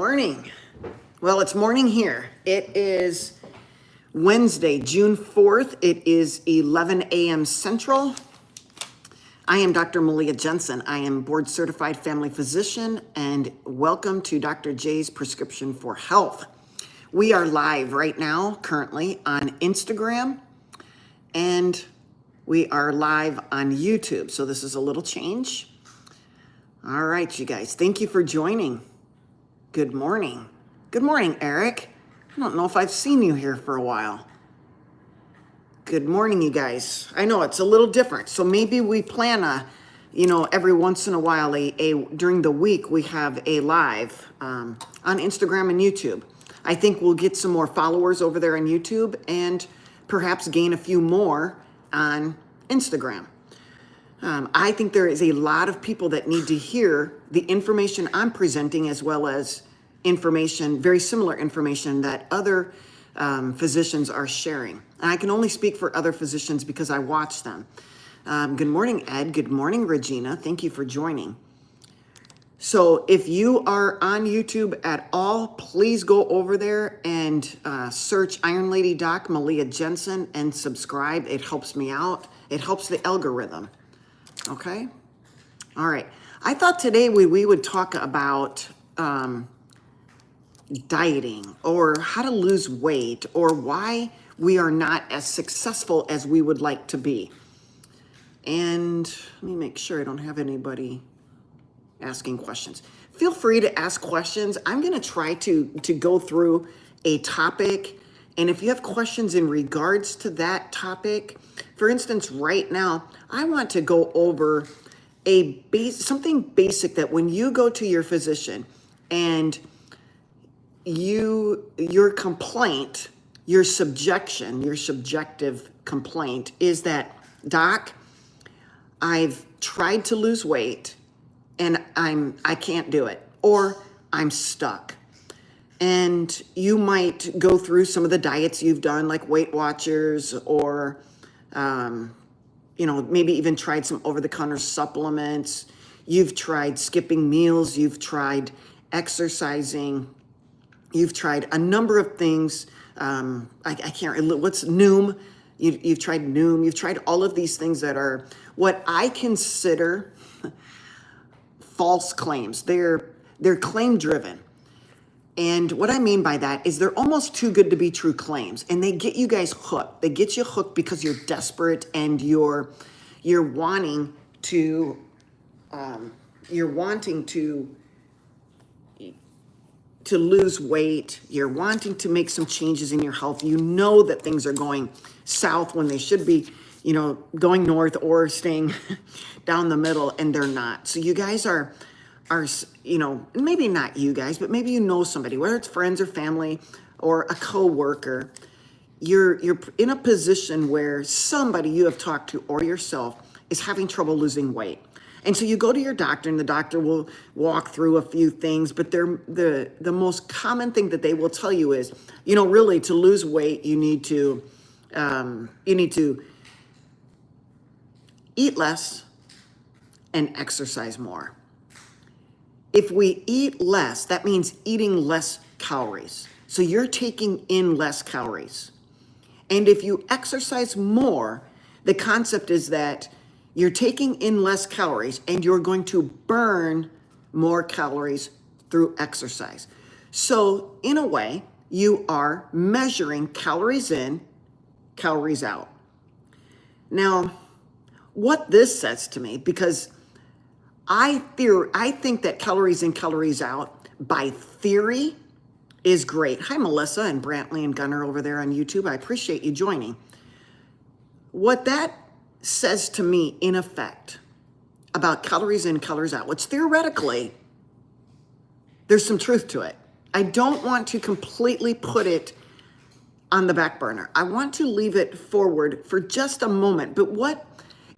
morning. Well, it's morning here. It is Wednesday, June 4th. It is 11 a.m. Central. I am Dr. Malea Jensen. I am board certified family physician, and welcome to Dr. J's Prescription for Health. We are live right now, currently on Instagram, and we are live on YouTube. So this is a little change. All right, you guys, thank you for joining. Good morning. Good morning, Eric. I don't know if I've seen you here for a while. Good morning, you guys. I know it's a little different. So maybe we plan every once in a while, during the week, we have a live on Instagram and YouTube. I think we'll get some more followers over there on YouTube and perhaps gain a few more on Instagram. I think there is a lot of people that need to hear the information I'm presenting, as well as information, very similar information that other physicians are sharing. And I can only speak for other physicians because I watch them. Good morning, Ed. Good morning, Regina. Thank you for joining. So if you are on YouTube at all, please go over there and search Iron Lady Doc Malea Jensen and subscribe. It helps me out. It helps the algorithm. Okay? All right. I thought today we would talk about dieting, or how to lose weight, or why we are not as successful as we would like to be. And let me make sure I don't have anybody asking questions. Feel free to ask questions. I'm going to try to go through a topic. And if you have questions in regards to that topic, for instance, right now, I want to go over something basic that when you go to your physician and your complaint, your subjective complaint is that, Doc, I've tried to lose weight and I can't do it, or I'm stuck. And you might go through some of the diets you've done, like Weight Watchers, or maybe even tried some over-the-counter supplements. You've tried skipping meals. You've tried exercising. You've tried a number of things. I can't. What's Noom? You've tried Noom. You've tried all of these things that are what I consider false claims. They're claim driven. And what I mean by that is they're almost too good to be true claims, and they get you guys hooked. They get you hooked because you're desperate and you're wanting to lose weight. You're wanting to make some changes in your health. You know that things are going south when they should be, going north or staying down the middle, and they're not. So you guys are maybe not you guys, but maybe somebody, whether it's friends or family or a coworker. You're in a position where somebody you have talked to or yourself is having trouble losing weight. And so you go to your doctor, and the doctor will walk through a few things, but the most common thing that they will tell you is, really to lose weight, you need to eat less and exercise more. If we eat less, that means eating less calories. So you're taking in less calories. And if you exercise more, the concept is that you're taking in less calories and you're going to burn more calories through exercise. So in a way, you are measuring calories in, calories out. Now, what this says to me, because I think that calories in, calories out by theory is great. Hi, Melissa and Brantley and Gunnar over there on YouTube. I appreciate you joining. What that says to me, in effect, about calories in, calories out, which theoretically, there's some truth to it. I don't want to completely put it on the back burner. I want to leave it forward for just a moment. But what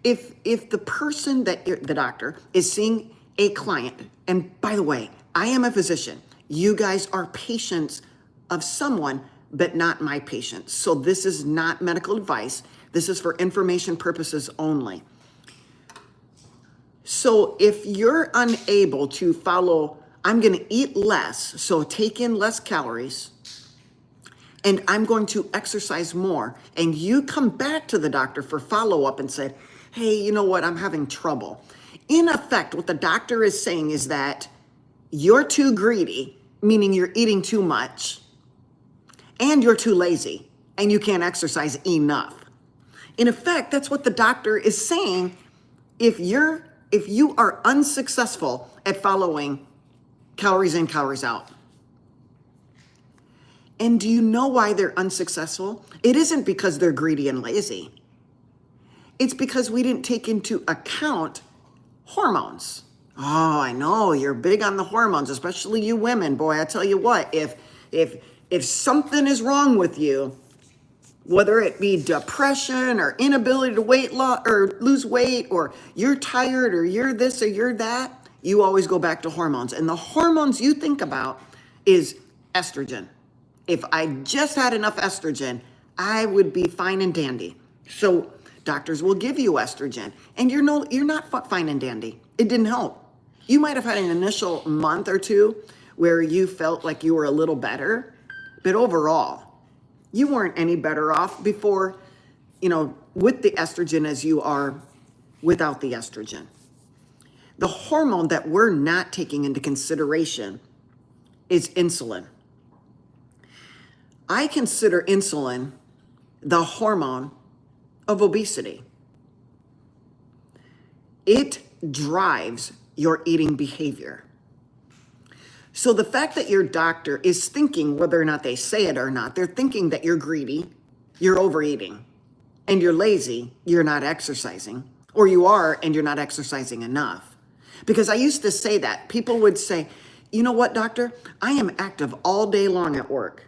if the person the doctor is seeing a client, and by the way, I am a physician. You guys are patients of someone, but not my patients. So this is not medical advice. This is for information purposes only. So if you're unable to follow I'm going to eat less, so take in less calories, and I'm going to exercise more. And you come back to the doctor for follow-up and said, hey, you know what, I'm having trouble. In effect, what the doctor is saying is that you're too greedy, meaning you're eating too much, and you're too lazy, and you can't exercise enough. In effect, that's what the doctor is saying. If you are unsuccessful at following calories in, calories out. And do you know why they're unsuccessful? It isn't because they're greedy and lazy. It's because we didn't take into account hormones. Oh, I know you're big on the hormones, especially you women. Boy, I tell you what, if something is wrong with you, whether it be depression or inability to weight loss or lose weight, or you're tired or you're this or you're that, you always go back to hormones. And the hormones you think about is estrogen. If I just had enough estrogen, I would be fine and dandy. So doctors will give you estrogen, and you're not fine and dandy. It didn't help. You might have had an initial month or two where you felt like you were a little better, but overall, you weren't any better off before, with the estrogen as you are without the estrogen. The hormone that we're not taking into consideration is insulin. I consider insulin the hormone of obesity. It drives your eating behavior. So the fact that your doctor is thinking, whether or not they say it or not, they're thinking that you're greedy, you're overeating, and you're lazy, you're not exercising, or you are and you're not exercising enough. Because I used to say that. People would say, you know what, doctor? I am active all day long at work.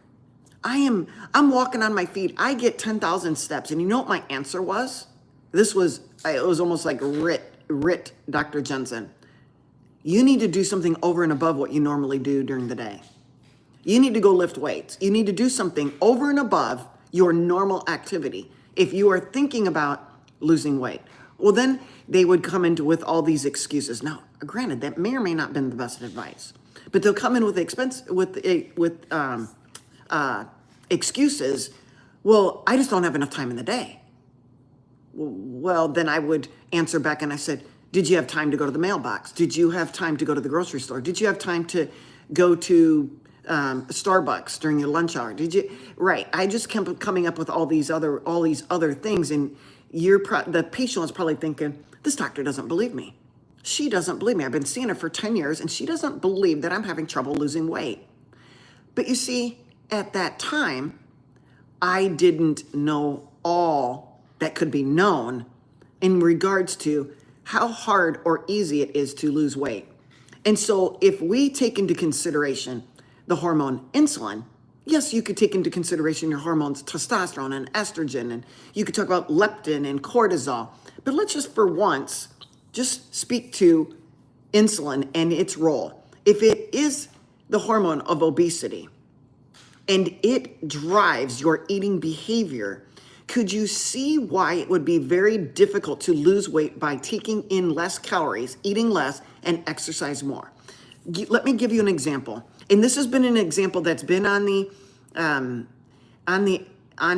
I'm walking on my feet. I get 10,000 steps. And you know what my answer was? It was almost like writ, Dr. Jensen. You need to do something over and above what you normally do during the day. You need to go lift weights. You need to do something over and above your normal activity if you are thinking about losing weight. Well, then they would come into with all these excuses. Now, granted, that may or may not have been the best advice, but they'll come in with excuses. Well, I just don't have enough time in the day. Well, then I would answer back and I said, did you have time to go to the mailbox? Did you have time to go to the grocery store? Did you have time to go to Starbucks during your lunch hour? Did you? Right. I just kept coming up with all these other things, and the patient was probably thinking, this doctor doesn't believe me. She doesn't believe me. I've been seeing her for 10 years, and she doesn't believe that I'm having trouble losing weight. But you see, at that time, I didn't know all that could be known in regards to how hard or easy it is to lose weight. And so if we take into consideration the hormone insulin, yes, you could take into consideration your hormones, testosterone and estrogen, and you could talk about leptin and cortisol. But let's just for once, just speak to insulin and its role. If it is the hormone of obesity and it drives your eating behavior, could you see why it would be very difficult to lose weight by taking in less calories, eating less, and exercise more? Let me give you an example. And this has been an example that's been on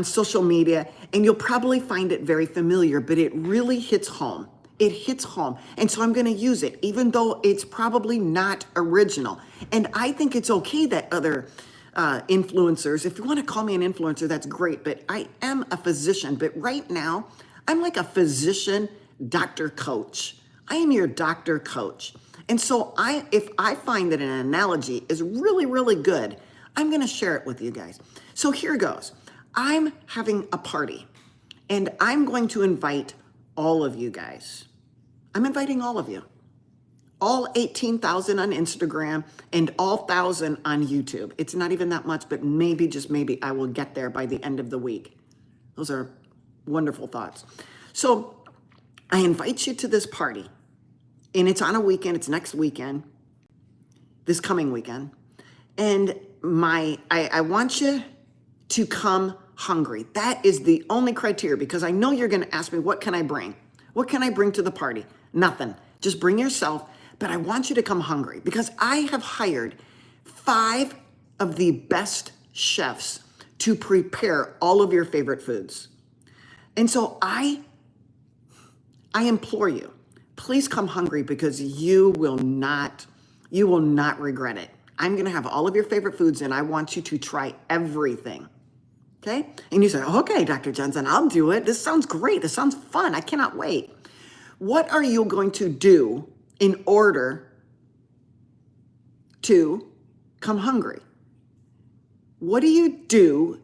social media, and you'll probably find it very familiar, but it really hits home. It hits home. And so I'm going to use it, even though it's probably not original. And I think it's okay that other influencers, if you want to call me an influencer, that's great, but I am a physician. But right now, I'm like a physician doctor coach. I am your doctor coach. And so if I find that an analogy is really, really good, I'm going to share it with you guys. So here goes. I'm having a party, and I'm going to invite all of you guys. I'm inviting all of you. All 18,000 on Instagram and all 1,000 on YouTube. It's not even that much, but maybe, just maybe, I will get there by the end of the week. Those are wonderful thoughts. So I invite you to this party, and it's on a weekend. It's next weekend, this coming weekend. And I want you to come hungry. That is the only criteria, because I know you're going to ask me, what can I bring? What can I bring to the party? Nothing. Just bring yourself. but I want you to come hungry because I have hired 5 of the best chefs to prepare all of your favorite foods. And so I implore you, please come hungry because you will not regret it. I'm going to have all of your favorite foods and I want you to try everything. Okay? And you say, okay, Dr. Jensen, I'll do it. This sounds great. This sounds fun. I cannot wait. What are you going to do in order to come hungry? What do you do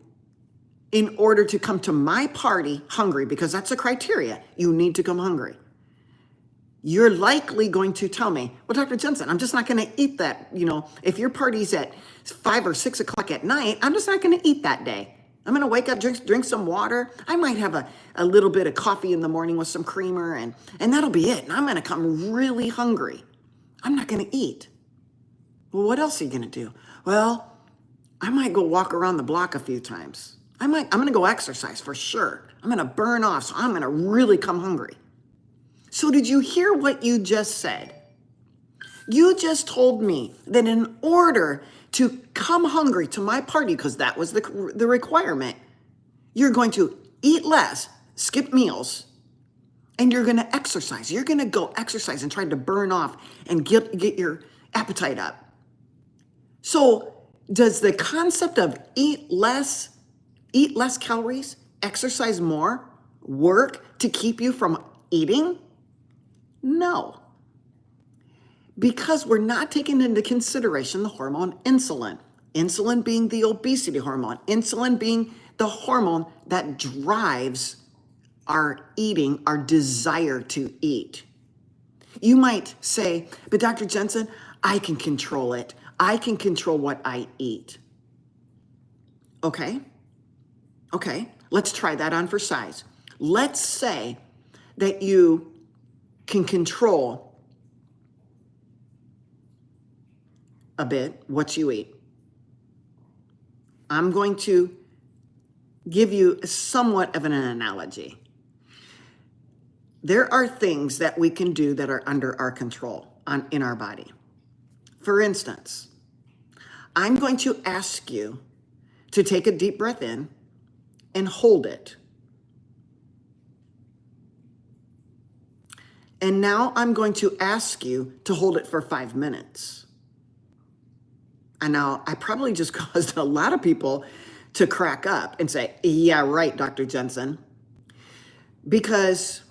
in order to come to my party hungry? Because that's a criteria. You need to come hungry. You're likely going to tell me, well, Dr. Jensen, I'm just not going to eat that. If your party's at 5 or 6 o'clock at night, I'm just not going to eat that day. I'm going to wake up, drink some water. I might have a little bit of coffee in the morning with some creamer, and that'll be it. And I'm going to come really hungry. I'm not going to eat. Well, what else are you going to do? Well, I might go walk around the block a few times. I'm going to go exercise for sure. I'm going to burn off, so I'm going to really come hungry. So did you hear what you just said? You just told me that in order to come hungry to my party, because that was the requirement, you're going to eat less, skip meals, and you're going to exercise. You're going to go exercise and try to burn off and get your appetite up. So does the concept of eat less calories, exercise more, work to keep you from eating? No. Because we're not taking into consideration the hormone insulin. Insulin being the obesity hormone. Insulin being the hormone that drives our eating, our desire to eat. You might say, but Dr. Jensen, I can control it. I can control what I eat. Okay, let's try that on for size. Let's say that you can control a bit what you eat. I'm going to give you somewhat of an analogy. There are things that we can do that are under our control in our body. For instance, I'm going to ask you to take a deep breath in and hold it. And now I'm going to ask you to hold it for 5 minutes. And now I probably just caused a lot of people to crack up and say, yeah, right, Dr. Jensen. Because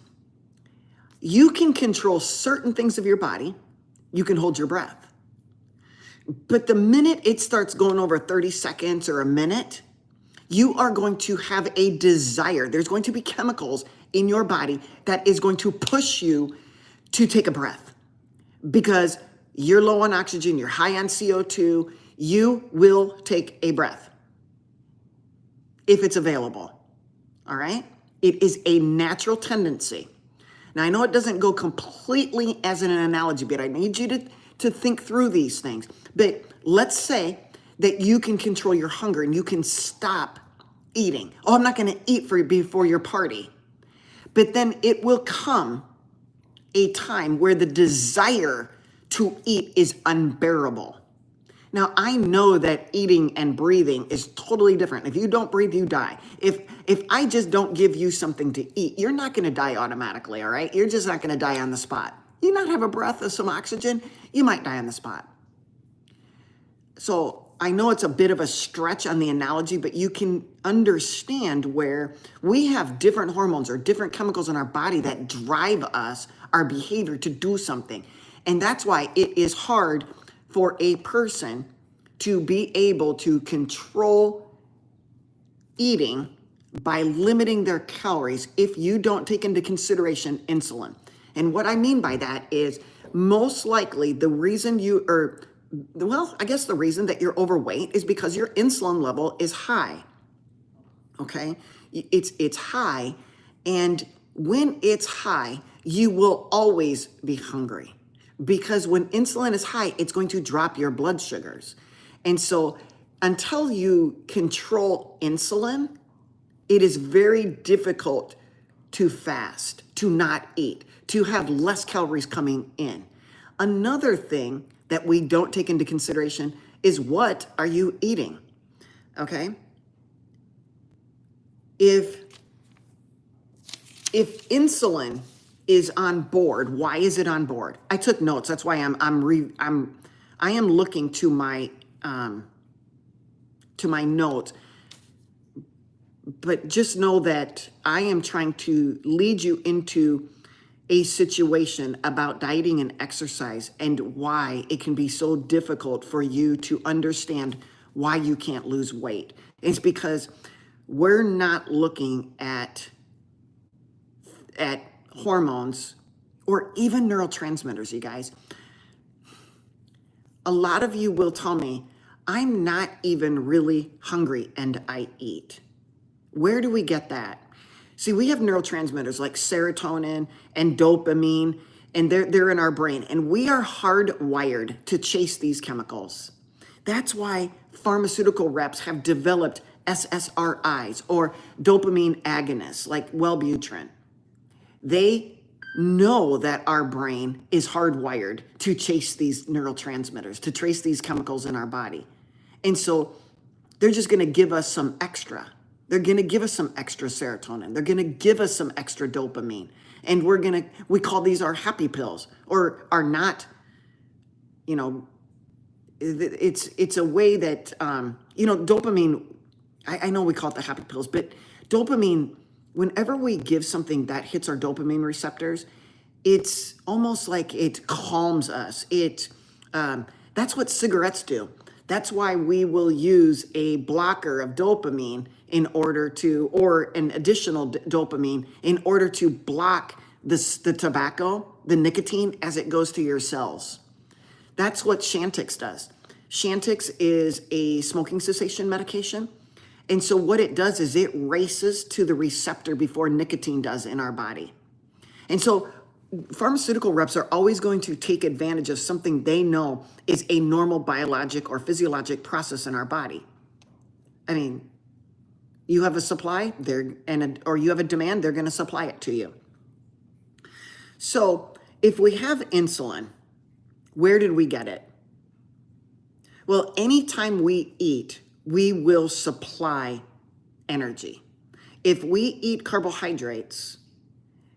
you can control certain things of your body. You can hold your breath. But the minute it starts going over 30 seconds or a minute, you are going to have a desire. There's going to be chemicals in your body that is going to push you to take a breath. Because you're low on oxygen, you're high on CO2, you will take a breath if it's available. All right? It is a natural tendency. Now, I know it doesn't go completely as an analogy, but I need you to think through these things. But let's say that you can control your hunger and you can stop eating. Oh, I'm not going to eat before your party. But then it will come a time where the desire to eat is unbearable. Now, I know that eating and breathing is totally different. If you don't breathe, you die. If I just don't give you something to eat, you're not going to die automatically, all right? You're just not going to die on the spot. You not have a breath of some oxygen, you might die on the spot. So I know it's a bit of a stretch on the analogy, but you can understand where we have different hormones or different chemicals in our body that drive us, our behavior to do something. And that's why it is hard for a person to be able to control eating by limiting their calories if you don't take into consideration insulin. And what I mean by that is most likely the reason the reason that you're overweight is because your insulin level is high. Okay? It's high, and when it's high, you will always be hungry. Because when insulin is high, it's going to drop your blood sugars. And so until you control insulin, it is very difficult to fast, to not eat, to have less calories coming in. another thing that we don't take into consideration is, what are you eating? Okay? If insulin is on board, why is it on board? I took notes. That's why I am looking to my notes. But just know that I am trying to lead you into a situation about dieting and exercise, and why it can be so difficult for you to understand why you can't lose weight. It's because we're not looking at hormones or even neurotransmitters, you guys. A lot of you will tell me, I'm not even really hungry and I eat. Where do we get that? See, we have neurotransmitters like serotonin and dopamine, and they're in our brain, and we are hardwired to chase these chemicals. That's why pharmaceutical reps have developed SSRIs, or dopamine agonists like Wellbutrin. They know that our brain is hardwired to chase these neurotransmitters, to trace these chemicals in our body. And so they're just going to give us some extra. They're going to give us some extra serotonin. They're going to give us some extra dopamine. And we call these our happy pills, or are not, it's a way that, dopamine, I know we call it the happy pills, but dopamine, whenever we give something that hits our dopamine receptors, it's almost like it calms us. That's what cigarettes do. That's why we will use a blocker of dopamine or an additional dopamine in order to block the tobacco, the nicotine, as it goes to your cells. That's what Chantix does. Chantix is a smoking cessation medication. And so what it does is it races to the receptor before nicotine does in our body. And so pharmaceutical reps are always going to take advantage of something they know is a normal biologic or physiologic process in our body. I mean, you have a supply, or you have a demand, they're going to supply it to you. So if we have insulin, where did we get it? Well, anytime we eat, we will supply energy. If we eat carbohydrates,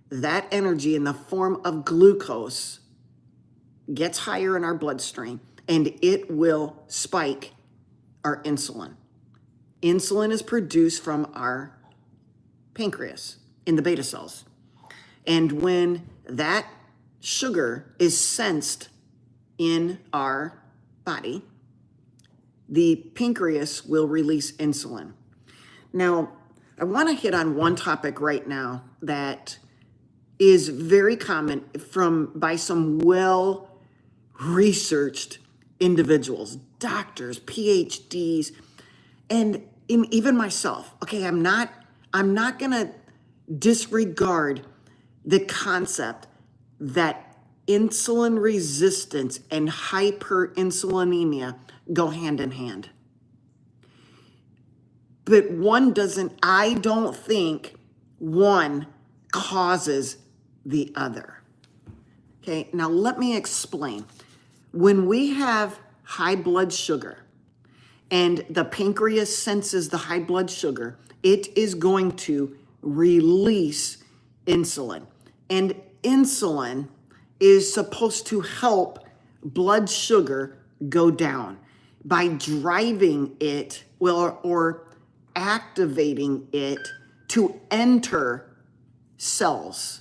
that energy in the form of glucose gets higher in our bloodstream, and it will spike our insulin. Insulin is produced from our pancreas in the beta cells. And when that sugar is sensed in our body, the pancreas will release insulin. Now, I want to hit on one topic right now that is very common by some well-researched individuals, doctors, PhDs, and even myself. Okay, I'm not going to disregard the concept that insulin resistance and hyperinsulinemia go hand in hand. But I don't think one causes the other. Okay, now let me explain. When we have high blood sugar and the pancreas senses the high blood sugar, it is going to release insulin. And insulin is supposed to help blood sugar go down by driving it, or activating it to enter cells.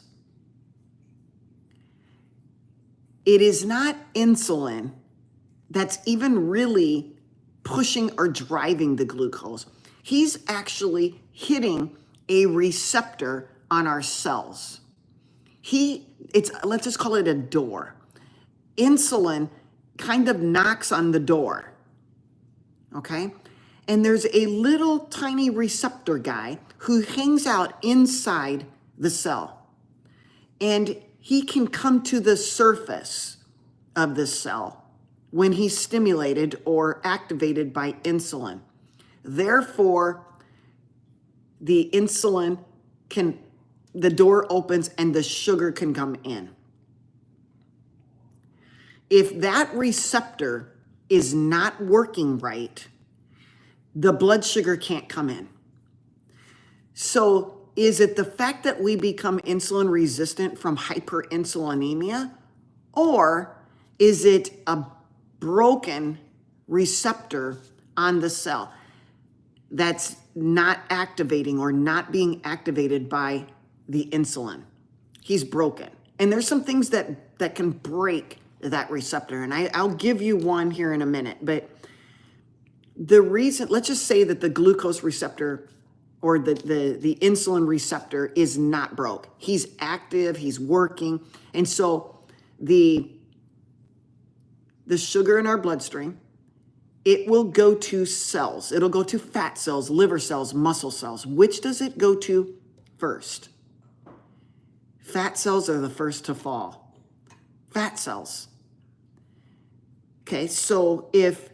It is not insulin that's even really pushing or driving the glucose. He's actually hitting a receptor on our cells. Let's just call it a door. Insulin kind of knocks on the door, okay? And there's a little tiny receptor guy who hangs out inside the cell. And he can come to the surface of the cell when he's stimulated or activated by insulin. Therefore, the door opens and the sugar can come in. If that receptor is not working right, the blood sugar can't come in. So is it the fact that we become insulin resistant from hyperinsulinemia, or is it a broken receptor on the cell that's not activating or not being activated by the insulin? He's broken. And there's some things that can break that receptor. And I'll give you one here in a minute. But the reason, let's just say that the glucose receptor or the insulin receptor is not broke. He's active, he's working. And so the sugar in our bloodstream, it will go to cells. It'll go to fat cells, liver cells, muscle cells. Which does it go to first? Fat cells are the first to fall. Fat cells. Okay, so if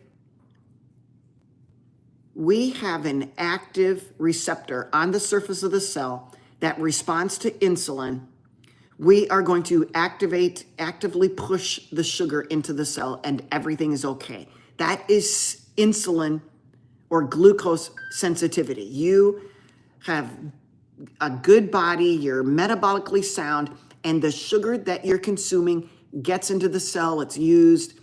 we have an active receptor on the surface of the cell that responds to insulin, we are going to actively push the sugar into the cell, and everything is okay. That is insulin or glucose sensitivity. You have a good body, you're metabolically sound, and the sugar that you're consuming gets into the cell. It's used,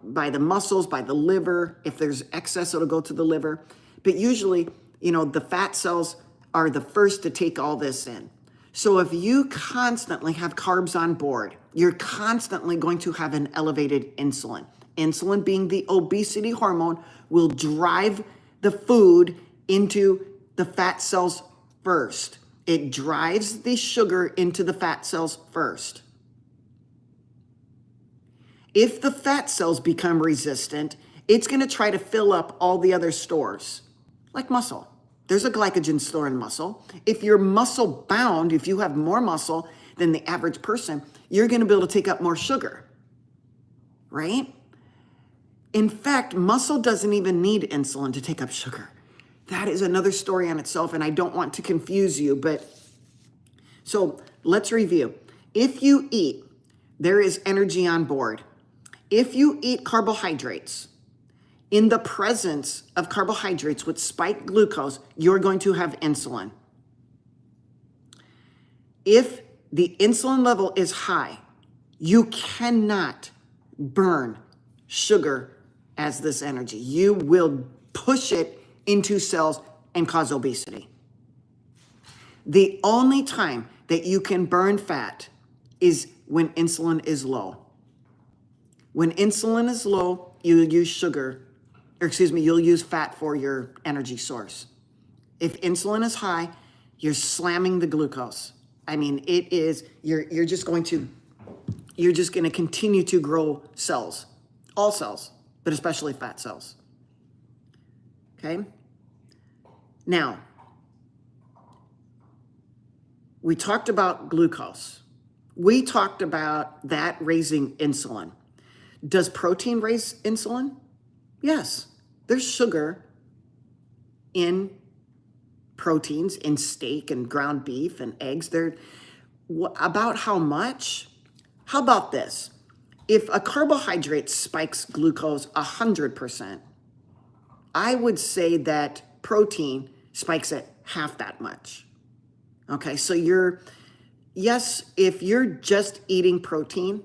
by the muscles, by the liver. If there's excess, it'll go to the liver. But usually, the fat cells are the first to take all this in. So if you constantly have carbs on board, you're constantly going to have an elevated insulin. Insulin, being the obesity hormone, will drive the food into the fat cells first. It drives the sugar into the fat cells first. If the fat cells become resistant, it's going to try to fill up all the other stores, like muscle. There's a glycogen store in muscle. If you're muscle bound, if you have more muscle than the average person, you're going to be able to take up more sugar, right? In fact, muscle doesn't even need insulin to take up sugar. That is another story on itself, and I don't want to confuse you, but so let's review. If you eat, there is energy on board. If you eat carbohydrates, in the presence of carbohydrates with spiked glucose, you're going to have insulin. If the insulin level is high, you cannot burn sugar as this energy. You will push it into cells and cause obesity. The only time that you can burn fat is when insulin is low. When insulin is low, you'll use fat for your energy source. If insulin is high, you're slamming the glucose. I mean, you're just going to continue to grow cells, all cells, but especially fat cells. Okay? Now, we talked about glucose. We talked about that raising insulin. Does protein raise insulin? Yes. There's sugar in proteins, in steak and ground beef and eggs. About how much? How about this? If a carbohydrate spikes glucose 100%, I would say that protein spikes it half that much. Okay, so if you're just eating protein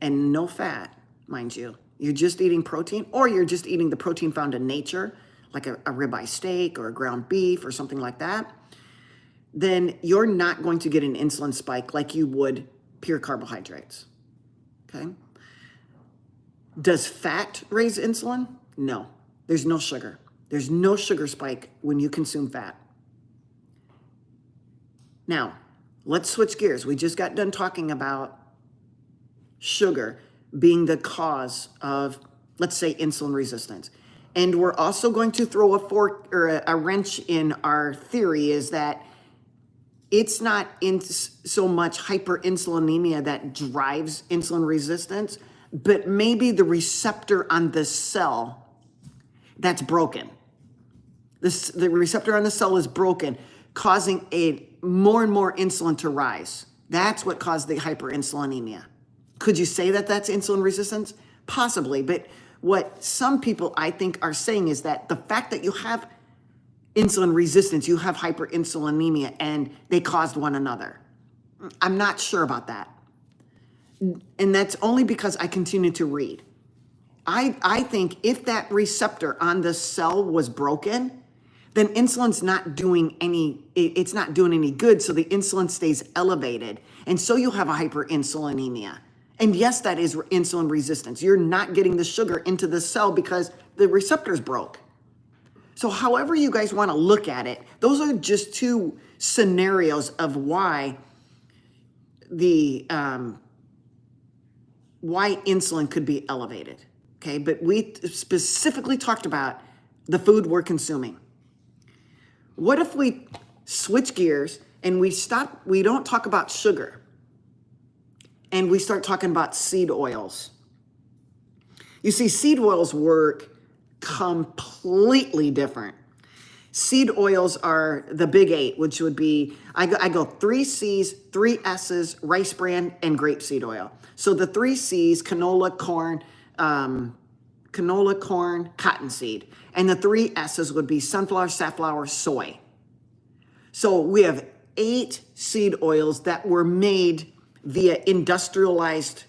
and no fat, mind you, you're just eating protein, or you're just eating the protein found in nature, like a ribeye steak or a ground beef or something like that, then you're not going to get an insulin spike like you would pure carbohydrates. Okay? Does fat raise insulin? No. There's no sugar. There's no sugar spike when you consume fat. Now, let's switch gears. We just got done talking about sugar being the cause of, let's say, insulin resistance. And we're also going to throw a fork or a wrench in our theory, is that it's not so much hyperinsulinemia that drives insulin resistance, but maybe the receptor on the cell that's broken. The receptor on the cell is broken, causing more and more insulin to rise. That's what caused the hyperinsulinemia. Could you say that that's insulin resistance? Possibly, but what some people I think are saying is that the fact that you have insulin resistance, you have hyperinsulinemia, and they caused one another. I'm not sure about that. And that's only because I continue to read. I think if that receptor on the cell was broken, then insulin's not doing it's not doing any good, so the insulin stays elevated. And so you have a hyperinsulinemia. And yes, that is insulin resistance. You're not getting the sugar into the cell because the receptor's broke. So however you guys want to look at it, those are just two scenarios of why why insulin could be elevated. Okay, but we specifically talked about the food we're consuming. What if we switch gears and we don't talk about sugar and we start talking about seed oils? You see, seed oils work completely different. Seed oils are the big 8, which would be, I go 3 C's, 3 S's, rice bran, and grapeseed oil. So the 3 C's, canola, corn, cottonseed. And the 3 S's would be sunflower, safflower, soy. So we have 8 seed oils that were made via industrialized,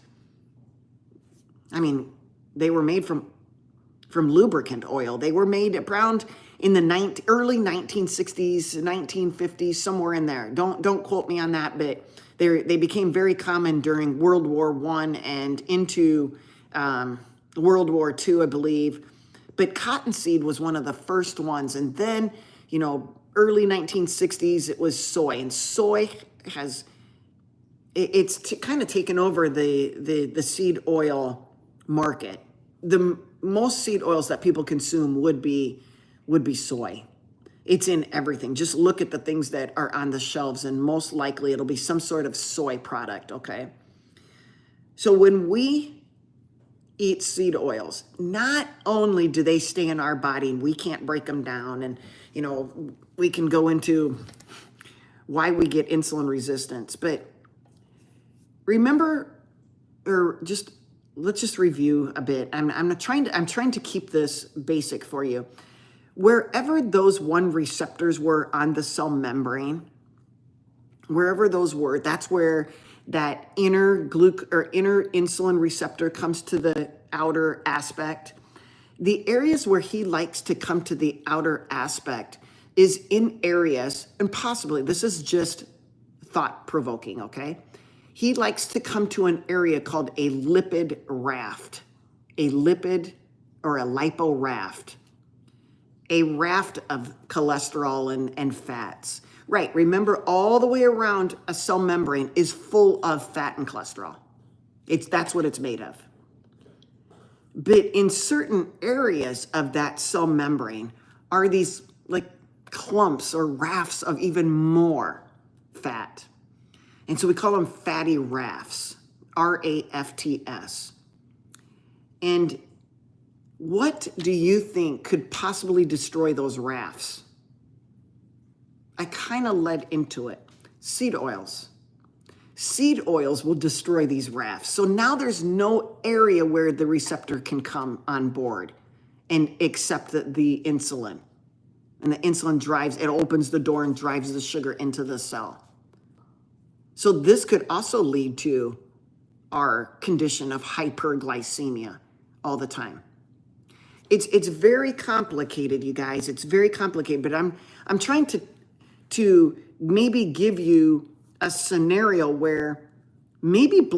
they were made from lubricant oil. They were made around in the early 1960s, 1950s, somewhere in there. Don't quote me on that, but they became very common during World War I and into World War II, I believe. But cottonseed was one of the first ones. And then, early 1960s, it was soy. And soy it's kind of taken over the seed oil market. The most seed oils that people consume would be soy. It's in everything. Just look at the things that are on the shelves, and most likely it'll be some sort of soy product, okay? So when we eat seed oils, not only do they stay in our body and we can't break them down, and we can go into why we get insulin resistance, but remember, let's just review a bit. I'm trying to keep this basic for you. Wherever those 1 receptors were on the cell membrane, wherever those were, that's where that inner insulin receptor comes to the outer aspect. The areas where he likes to come to the outer aspect is in areas, and possibly this is just thought-provoking, okay? He likes to come to an area called a lipid raft, a lipid or a lipo raft, a raft of cholesterol and fats. Right, remember all the way around a cell membrane is full of fat and cholesterol. That's what it's made of. But in certain areas of that cell membrane are these like clumps or rafts of even more fat. And so we call them fatty rafts, RAFTS. And what do you think could possibly destroy those rafts? I kind of led into it. Seed oils. Seed oils will destroy these rafts. So now there's no area where the receptor can come on board and accept the insulin. And the insulin opens the door and drives the sugar into the cell. So this could also lead to our condition of hyperglycemia all the time. It's very complicated, you guys. It's very complicated, but I'm trying to maybe give you a scenario where maybe eating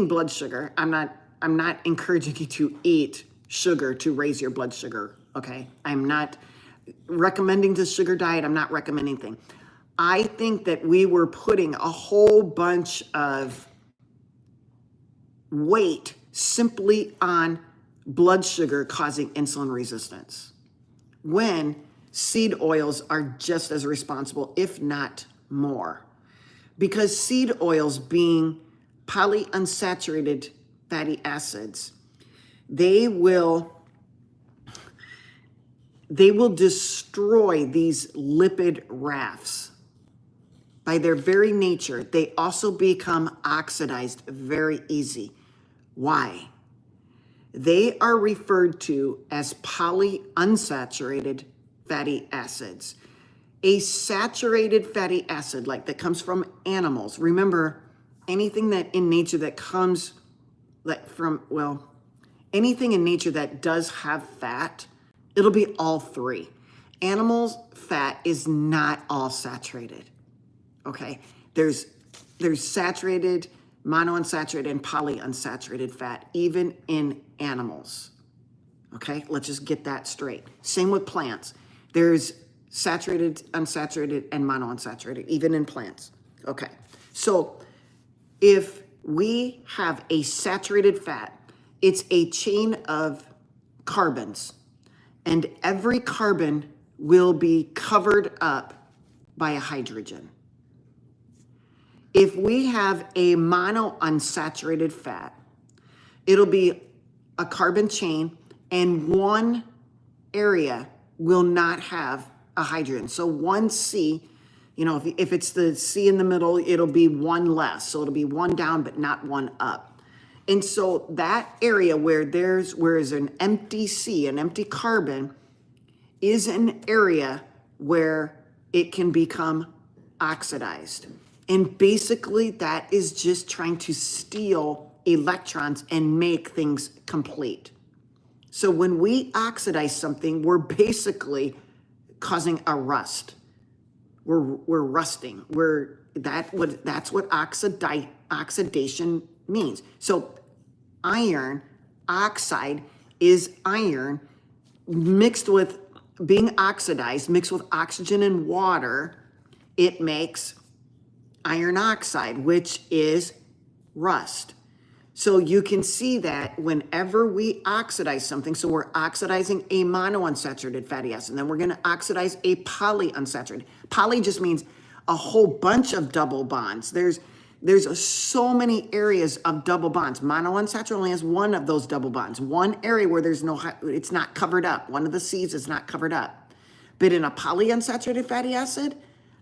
blood sugar, I'm not encouraging you to eat sugar to raise your blood sugar, okay? I'm not recommending the sugar diet. I'm not recommending anything. I think that we were putting a whole bunch of weight simply on blood sugar causing insulin resistance, when seed oils are just as responsible, if not more. Because seed oils, being polyunsaturated fatty acids, they will destroy these lipid rafts. by their very nature, they also become oxidized very easy. Why? They are referred to as polyunsaturated fatty acids. A saturated fatty acid, like that comes from animals. Remember, anything that in nature that comes like from, well, anything in nature that does have fat, it'll be all three. Animals' fat is not all saturated. Okay, there's saturated, monounsaturated, and polyunsaturated fat, even in animals. Okay, let's just get that straight. Same with plants. There's saturated, unsaturated, and monounsaturated, even in plants. Okay, so if we have a saturated fat, it's a chain of carbons, and every carbon will be covered up by a hydrogen. If we have a monounsaturated fat, it'll be a carbon chain, and one area will not have a hydrogen. So one C, if it's the C in the middle, it'll be one less. So it'll be one down, but not one up. And so that area where there's an empty C, an empty carbon, is an area where it can become oxidized. And basically that is just trying to steal electrons and make things complete. So when we oxidize something, we're basically causing a rust. We're rusting. That's what oxidation means. So iron oxide is iron mixed with being oxidized, mixed with oxygen and water. It makes iron oxide, which is rust. So you can see that whenever we oxidize something, so we're oxidizing a monounsaturated fatty acid, and then we're going to oxidize a polyunsaturated. Poly just means a whole bunch of double bonds. There's so many areas of double bonds. Monounsaturated only has one of those double bonds, one area where it's not covered up. One of the C's is not covered up. But in a polyunsaturated fatty acid,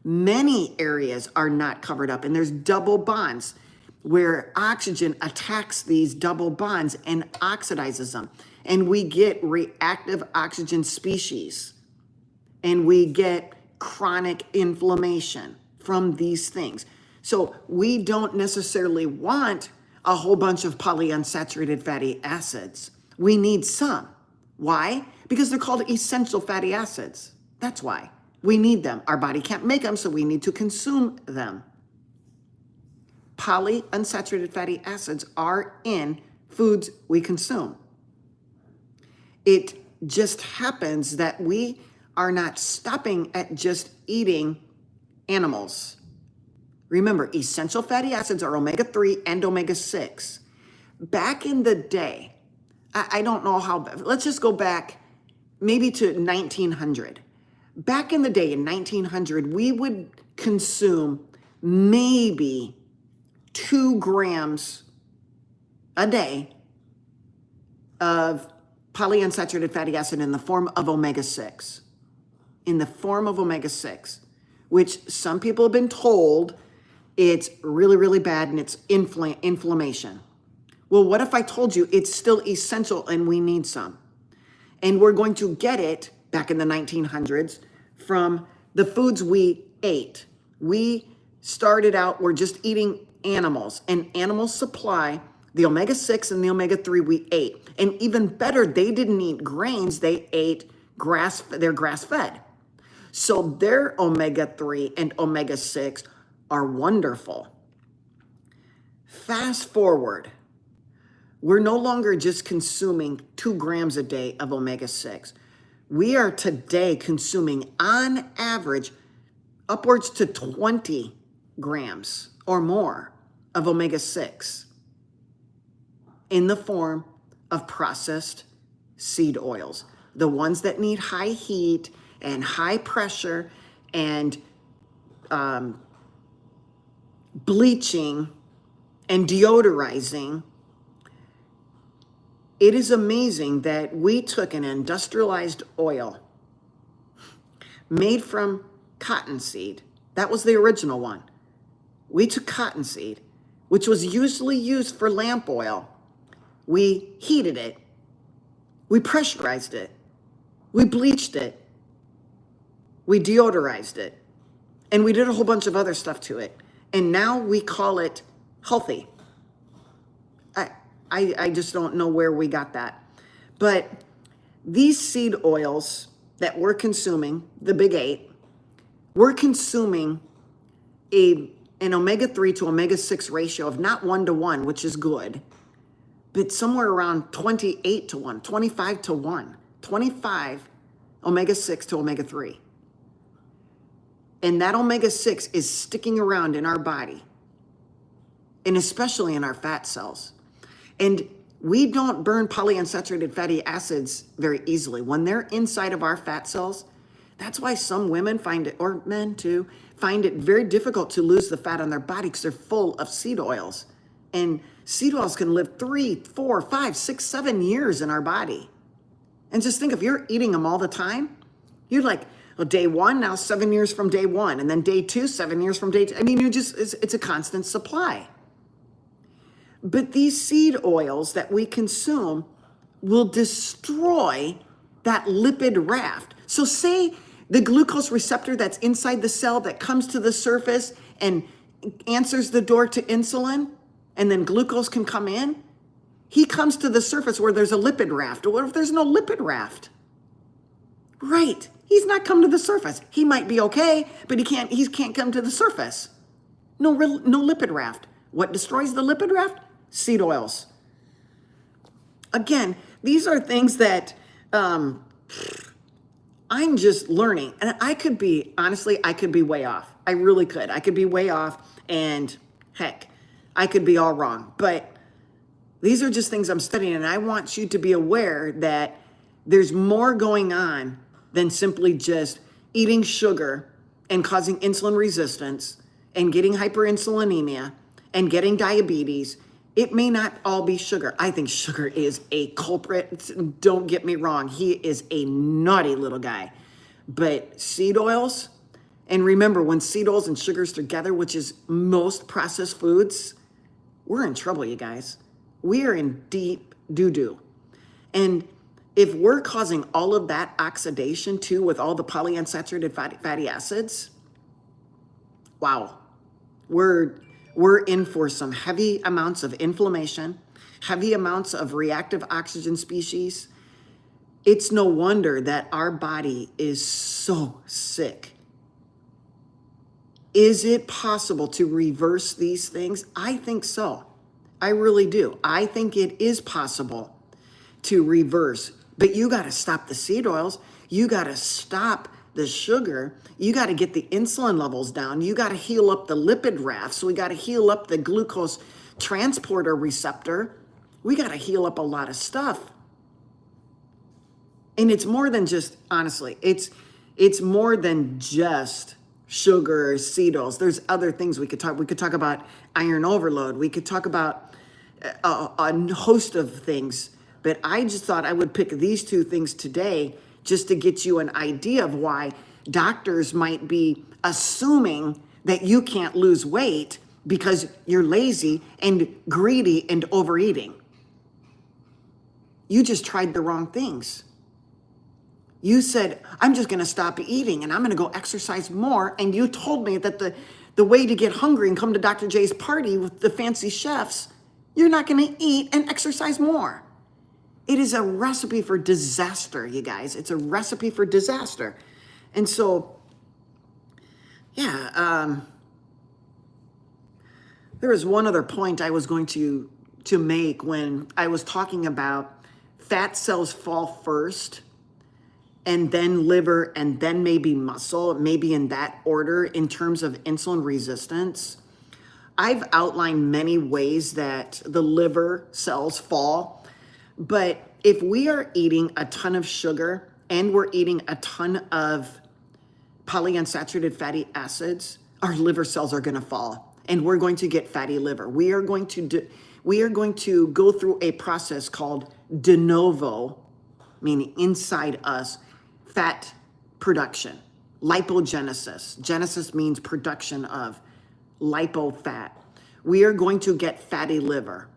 many areas are not covered up, and there's double bonds where oxygen attacks these double bonds and oxidizes them. And we get reactive oxygen species, and we get chronic inflammation from these things. So we don't necessarily want a whole bunch of polyunsaturated fatty acids. We need some. Why? Because they're called essential fatty acids. That's why. We need them. Our body can't make them, so we need to consume them. Polyunsaturated fatty acids are in foods we consume. It just happens that we are not stopping at just eating animals. Remember, essential fatty acids are omega-3 and omega-6. Back in the day, I don't know how, let's just go back maybe to 1900. Back in the day, in 1900, we would consume maybe 2 grams a day of polyunsaturated fatty acid in the form of omega-6. In the form of omega-6, which some people have been told it's really, really bad and it's inflammation. Well, what if I told you it's still essential and we need some? And we're going to get it back in the 1900s from the foods we ate. We started out, we're just eating animals, and animals supply the omega-6 and the omega-3 we ate. And even better, they didn't eat grains, they ate they're grass-fed. So their omega-3 and omega-6 are wonderful. Fast forward, we're no longer just consuming 2 grams a day of omega-6. We are today consuming, on average, upwards to 20 grams or more of omega-6 in the form of processed seed oils, the ones that need high heat and high pressure and bleaching and deodorizing. It is amazing that we took an industrialized oil made from cottonseed. That was the original one. We took cottonseed, which was usually used for lamp oil. We heated it. We pressurized it. We bleached it. We deodorized it. And we did a whole bunch of other stuff to it. And now we call it healthy. I just don't know where we got that. But these seed oils that we're consuming, the big 8, we're consuming an omega-3 to omega-6 ratio of not 1 to 1, which is good, but somewhere around 28 to 1, 25 to 1, 25 omega-6 to omega-3. And that omega-6 is sticking around in our body, and especially in our fat cells. And we don't burn polyunsaturated fatty acids very easily. When they're inside of our fat cells, that's why some women find it, or men too, find it very difficult to lose the fat on their body because they're full of seed oils. And seed oils can live 3, 4, 5, 6, 7 years in our body. And just think, if you're eating them all the time, you're like, well, day 1, now 7 years from day 1. And then day 2, 7 years from day 2. I mean, it's a constant supply. But these seed oils that we consume will destroy that lipid raft. So say the glucose receptor that's inside the cell that comes to the surface and answers the door to insulin, and then glucose can come in. He comes to the surface where there's a lipid raft. Or what if there's no lipid raft? Right. He's not come to the surface. He might be okay, but he can't come to the surface. No lipid raft. What destroys the lipid raft? Seed oils. Again, these are things that I'm just learning. And I could be way off. I really could. I could be way off, and heck, I could be all wrong. But these are just things I'm studying, and I want you to be aware that there's more going on than simply just eating sugar and causing insulin resistance and getting hyperinsulinemia and getting diabetes. It may not all be sugar. I think sugar is a culprit. Don't get me wrong. He is a naughty little guy. But seed oils, and remember, when seed oils and sugars together, which is most processed foods, we're in trouble, you guys. We are in deep doo-doo. And if we're causing all of that oxidation too with all the polyunsaturated fatty acids, wow, we're in for some heavy amounts of inflammation, heavy amounts of reactive oxygen species. It's no wonder that our body is so sick. Is it possible to reverse these things? I think so. I really do. I think it is possible to reverse, but you got to stop the seed oils. You got to stop the sugar. You got to get the insulin levels down. You got to heal up the lipid raft. So we got to heal up the glucose transporter receptor. We got to heal up a lot of stuff. And it's more than just, honestly, it's more than just sugar, seed oils. There's other things we could talk. We could talk about iron overload. We could talk about a host of things. But I just thought I would pick these two things today just to get you an idea of why doctors might be assuming that you can't lose weight because you're lazy and greedy and overeating. You just tried the wrong things. You said, I'm just going to stop eating and I'm going to go exercise more. And you told me that the way to get hungry and come to Dr. J's party with the fancy chefs, you're not going to eat and exercise more. It is a recipe for disaster, you guys. It's a recipe for disaster. And so, yeah, there was one other point I was going to make when I was talking about fat cells fall first, and then liver, and then maybe muscle, maybe in that order in terms of insulin resistance. I've outlined many ways that the liver cells fall, but if we are eating a ton of sugar and we're eating a ton of polyunsaturated fatty acids, our liver cells are going to fall and we're going to get fatty liver. We are going to go through a process called de novo, meaning inside us, fat production, lipogenesis. Genesis means production of lipo fat. We are going to get fatty liver.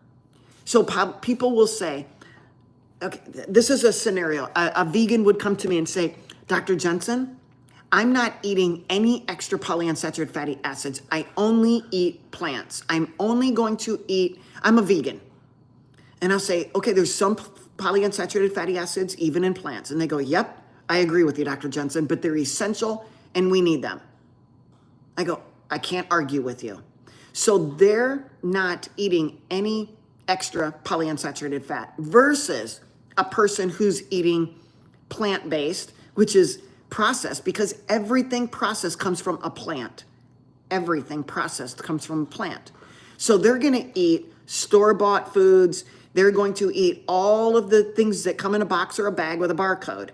So people will say, okay, this is a scenario. A vegan would come to me and say, Dr. Jensen, I'm not eating any extra polyunsaturated fatty acids. I only eat plants. I'm only going to eat, I'm a vegan. And I'll say, okay, there's some polyunsaturated fatty acids even in plants. And they go, yep, I agree with you, Dr. Jensen, but they're essential and we need them. I go, I can't argue with you. So they're not eating any extra polyunsaturated fat versus a person who's eating plant-based, which is processed, because everything processed comes from a plant. Everything processed comes from a plant. So they're going to eat store-bought foods. They're going to eat all of the things that come in a box or a bag with a barcode.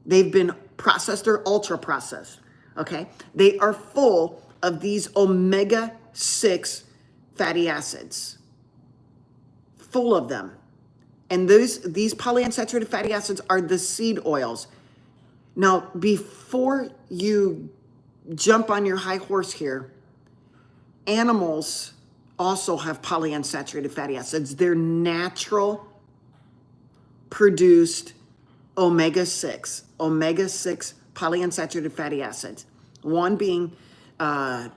They've been processed or ultra-processed, okay? They are full of these omega-6 fatty acids, full of them. And these polyunsaturated fatty acids are the seed oils. Now, before you jump on your high horse here, animals also have polyunsaturated fatty acids. They're natural produced omega-6 polyunsaturated fatty acids. One being CLA,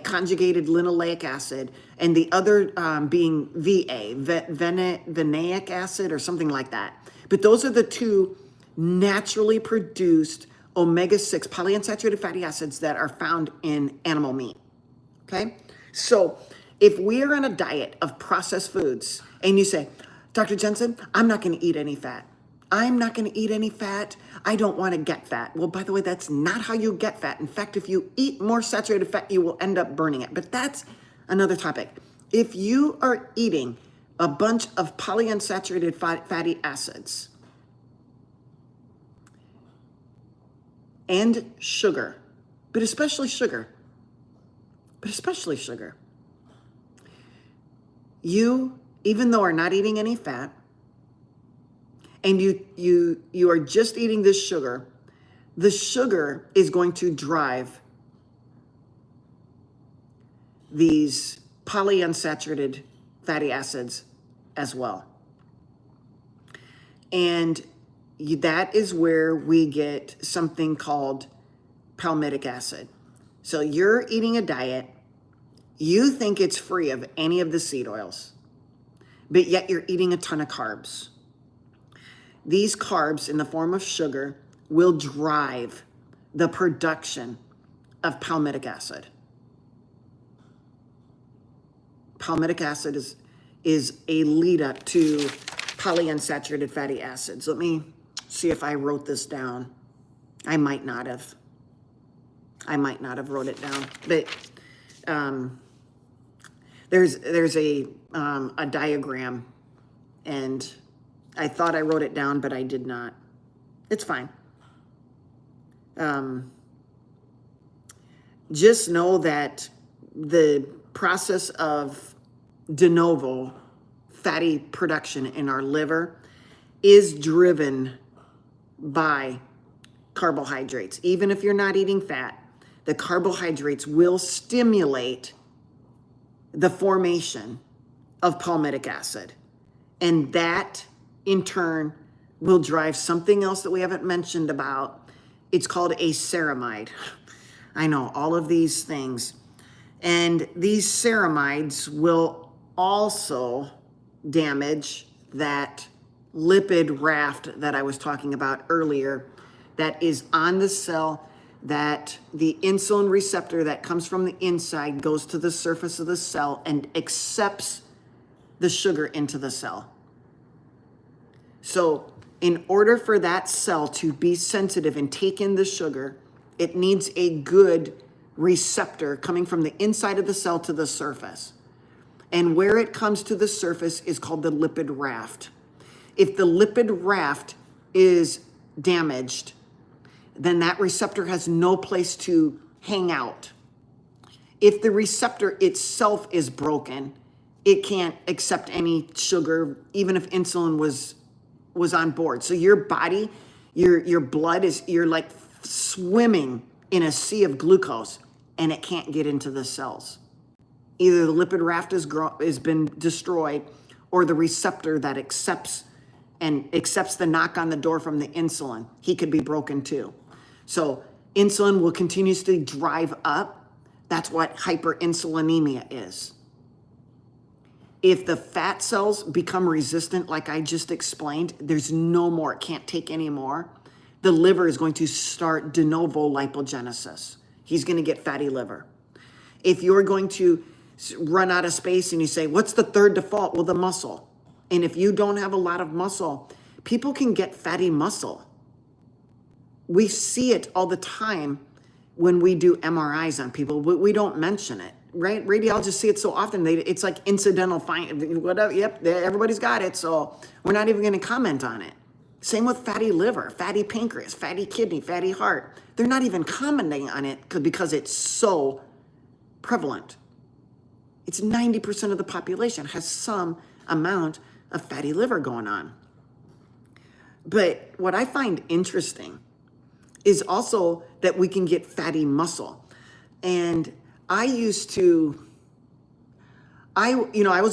conjugated linoleic acid, and the other being VA, vinaic acid or something like that. But those are the two naturally produced omega-6 polyunsaturated fatty acids that are found in animal meat, okay? So if we are on a diet of processed foods and you say, Dr. Jensen, I'm not gonna eat any fat. I'm not gonna eat any fat. I don't wanna get fat. Well, by the way, that's not how you get fat. In fact, if you eat more saturated fat, you will end up burning it. But that's another topic. If you are eating a bunch of polyunsaturated fatty acids and sugar, but especially sugar, you, even though are not eating any fat, and you are just eating this sugar, the sugar is going to drive these polyunsaturated fatty acids as well. And that is where we get something called palmitic acid. So you're eating a diet, you think it's free of any of the seed oils, but yet you're eating a ton of carbs. These carbs in the form of sugar will drive the production of palmitic acid. Palmitic acid is a lead up to polyunsaturated fatty acids. Let me see if I wrote this down. I might not have wrote it down, but there's a diagram, and I thought I wrote it down, but I did not. It's fine. Just know that the process of de novo fatty production in our liver is driven by carbohydrates. Even if you're not eating fat, the carbohydrates will stimulate the formation of palmitic acid. And that, in turn, will drive something else that we haven't mentioned about. It's called a ceramide. I know, all of these things. And these ceramides will also damage that lipid raft that I was talking about earlier that is on the cell, that the insulin receptor that comes from the inside goes to the surface of the cell and accepts the sugar into the cell. So in order for that cell to be sensitive and take in the sugar, it needs a good receptor coming from the inside of the cell to the surface. And where it comes to the surface is called the lipid raft. If the lipid raft is damaged, then that receptor has no place to hang out. If the receptor itself is broken, it can't accept any sugar, even if insulin was on board. So your body, your blood you're like swimming in a sea of glucose. and it can't get into the cells. Either the lipid raft has been destroyed, or the receptor that accepts the knock on the door from the insulin, he could be broken too. So insulin will continuously drive up. That's what hyperinsulinemia is. If the fat cells become resistant, like I just explained, there's no more, it can't take any more. The liver is going to start de novo lipogenesis. He's going to get fatty liver. If you're going to run out of space and you say, what's the third default? Well, the muscle. And if you don't have a lot of muscle, people can get fatty muscle. We see it all the time when we do MRIs on people. We don't mention it, right? Radiologists see it so often. It's like incidental whatever. Yep, everybody's got it. So we're not even going to comment on it. Same with fatty liver, fatty pancreas, fatty kidney, fatty heart. They're not even commenting on it because it's so prevalent. It's 90% of the population has some amount of fatty liver going on. But what I find interesting is also that we can get fatty muscle. And I was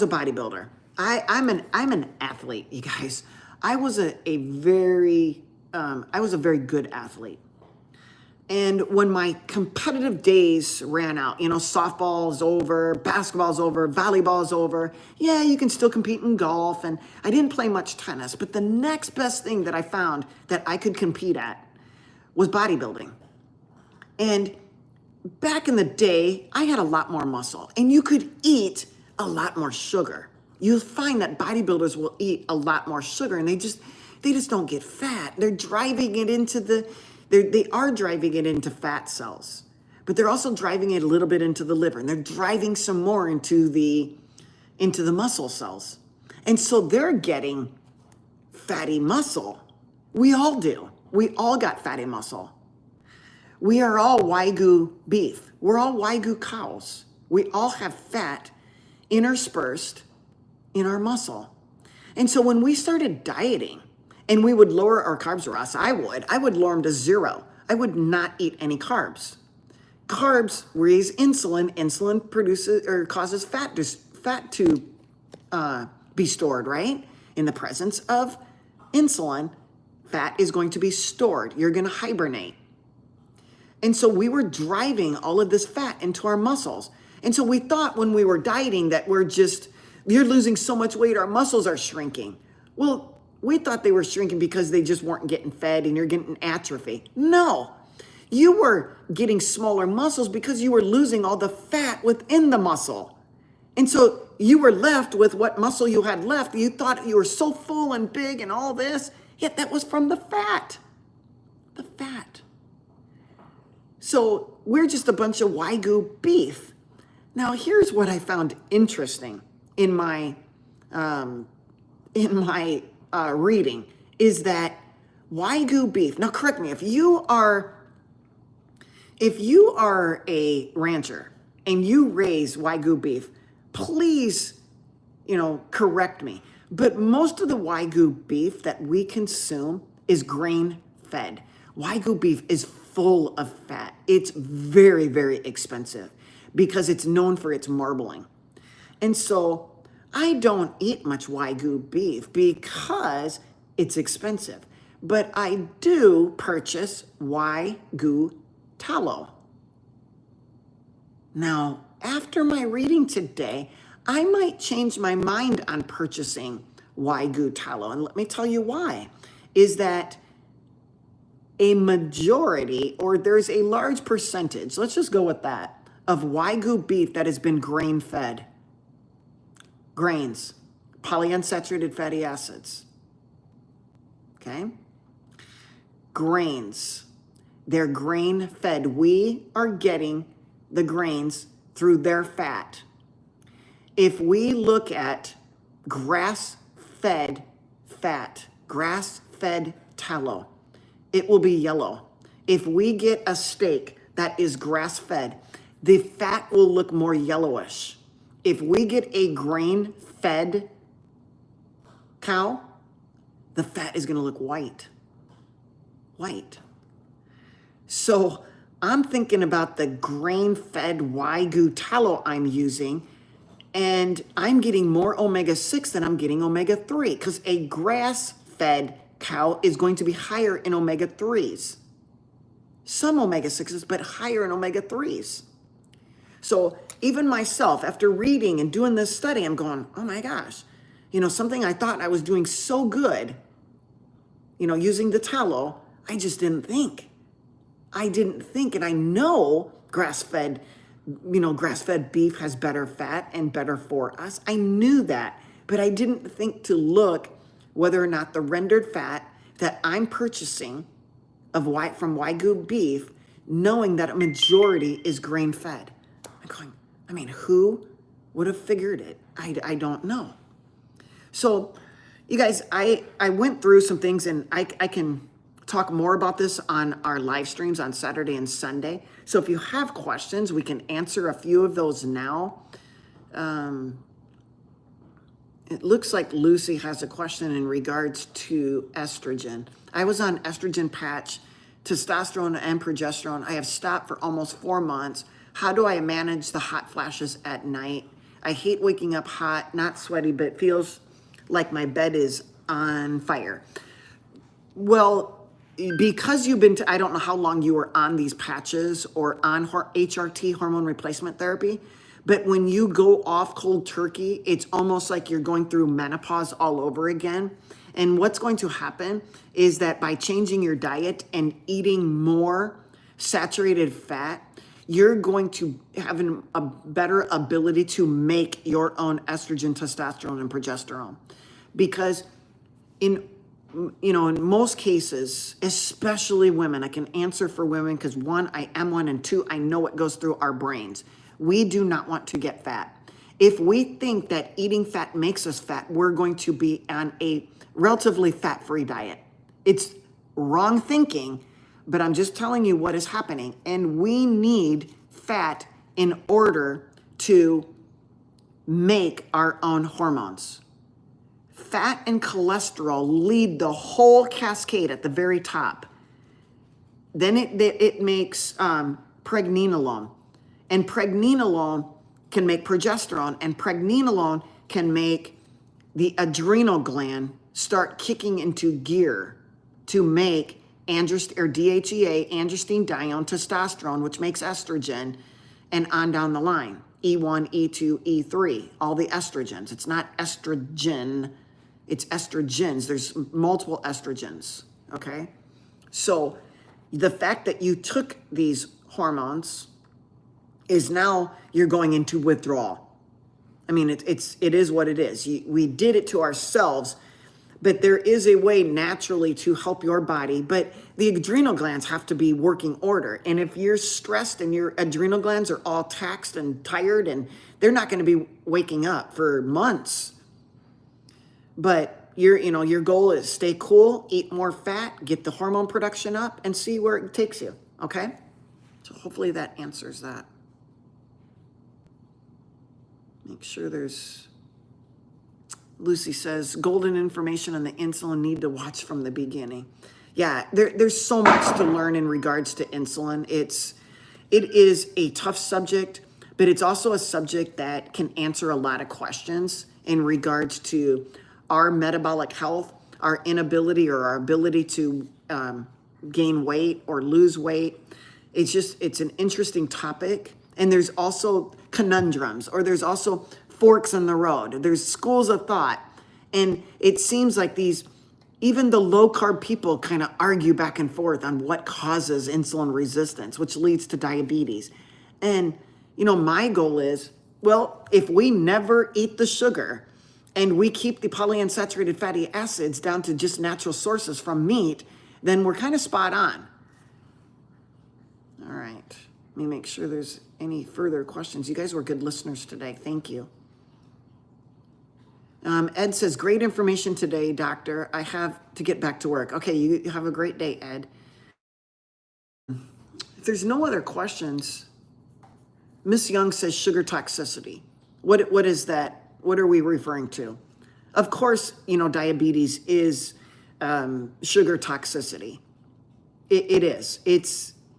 a bodybuilder. I'm an athlete, you guys. I was a very good athlete. And when my competitive days ran out, softball's over, basketball's over, volleyball's over. Yeah, you can still compete in golf. And I didn't play much tennis. But the next best thing that I found that I could compete at was bodybuilding. And back in the day, I had a lot more muscle. And you could eat a lot more sugar. You'll find that bodybuilders will eat a lot more sugar. And they just don't get fat. They're driving it into they are driving it into fat cells, but they're also driving it a little bit into the liver, and they're driving some more into the muscle cells. And so they're getting fatty muscle. We all do. We all got fatty muscle. We are all Wagyu beef. We're all Wagyu cows. We all have fat interspersed in our muscle. And so when we started dieting, and we would lower our carbs, Ross, I would lower them to 0. I would not eat any carbs. Carbs raise insulin. Insulin produces or causes fat to be stored, right? In the presence of insulin, fat is going to be stored. You're going to hibernate. And so we were driving all of this fat into our muscles. And so we thought when we were dieting that you're losing so much weight, our muscles are shrinking. Well, we thought they were shrinking because they just weren't getting fed and you're getting atrophy. No, you were getting smaller muscles because you were losing all the fat within the muscle. And so you were left with what muscle you had left. You thought you were so full and big and all this, yet that was from the fat. The fat. So we're just a bunch of Wagyu beef. Now here's what I found interesting in my reading is that Wagyu beef. Now, correct me if you are a rancher and you raise Wagyu beef, please, correct me. But most of the Wagyu beef that we consume is grain fed. Wagyu beef is full of fat. It's very, very expensive because it's known for its marbling. And so I don't eat much Wagyu beef because it's expensive, but I do purchase Wagyu tallow. Now, after my reading today, I might change my mind on purchasing Wagyu tallow. And let me tell you why. Is that a majority, or there's a large percentage, let's just go with that, of Wagyu beef that has been grain fed. Grains, polyunsaturated fatty acids, okay? Grains, they're grain fed. We are getting the grains through their fat. If we look at grass-fed fat, grass-fed tallow, it will be yellow. If we get a steak that is grass-fed, the fat will look more yellowish. If we get a grain-fed cow, the fat is going to look white. White. So I'm thinking about the grain-fed Wagyu tallow I'm using, and I'm getting more omega-6 than I'm getting omega-3 because a grass-fed cow is going to be higher in omega-3s. Some omega-6s, but higher in omega-3s. So even myself, after reading and doing this study, I'm going, oh my gosh, something I thought I was doing so good, using the tallow, I just didn't think. And I know grass-fed beef has better fat and better for us. I knew that, but I didn't think to look whether or not the rendered fat that I'm purchasing from Wagyu beef, knowing that a majority is grain-fed. I'm going, who would have figured it? I don't know. So, you guys, I went through some things, and I can talk more about this on our live streams on Saturday and Sunday. So if you have questions, we can answer a few of those now. It looks like Lucy has a question in regards to estrogen. I was on estrogen patch, testosterone and progesterone. I have stopped for almost 4 months. How do I manage the hot flashes at night? I hate waking up hot, not sweaty, but feels like my bed is on fire. Well, because you've been I don't know how long you were on these patches or on HRT, hormone replacement therapy, but when you go off cold turkey, it's almost like you're going through menopause all over again. And what's going to happen is that by changing your diet and eating more saturated fat, you're going to have a better ability to make your own estrogen, testosterone, and progesterone. Because in most cases, especially women, I can answer for women because 1, I am one, and 2, I know what goes through our brains. We do not want to get fat. If we think that eating fat makes us fat, we're going to be on a relatively fat-free diet. It's wrong thinking, but I'm just telling you what is happening. And we need fat in order to make our own hormones. Fat and cholesterol lead the whole cascade at the very top. Then it makes pregnenolone. And pregnenolone can make progesterone. And pregnenolone can make the adrenal gland start kicking into gear to make DHEA, androstenedione, testosterone, which makes estrogen, and on down the line. E1, E2, E3, all the estrogens. It's not estrogen. It's estrogens. There's multiple estrogens, okay? So the fact that you took these hormones is now you're going into withdrawal. I mean, it is what it is. We did it to ourselves, but there is a way naturally to help your body, but the adrenal glands have to be working order. And if you're stressed and your adrenal glands are all taxed and tired, and they're not going to be waking up for months. But your goal is stay cool, eat more fat, get the hormone production up, and see where it takes you, okay? So hopefully that answers that. Make sure Lucy says, golden information on the insulin, need to watch from the beginning. Yeah, there's so much to learn in regards to insulin. It is a tough subject, but it's also a subject that can answer a lot of questions in regards to our metabolic health, our inability or our ability to gain weight or lose weight. It's an interesting topic. And there's also conundrums, or there's also forks in the road. There's schools of thought. And it seems like even the low carb people kind of argue back and forth on what causes insulin resistance, which leads to diabetes. And, my goal is, well, if we never eat the sugar and we keep the polyunsaturated fatty acids down to just natural sources from meat, then we're kind of spot on. All right. Let me make sure there's any further questions. You guys were good listeners today. Thank you. Ed says, great information today, doctor. I have to get back to work. Okay, you have a great day, Ed. If there's no other questions, Miss Young says sugar toxicity. What is that? What are we referring to? Of course, diabetes is sugar toxicity. It is.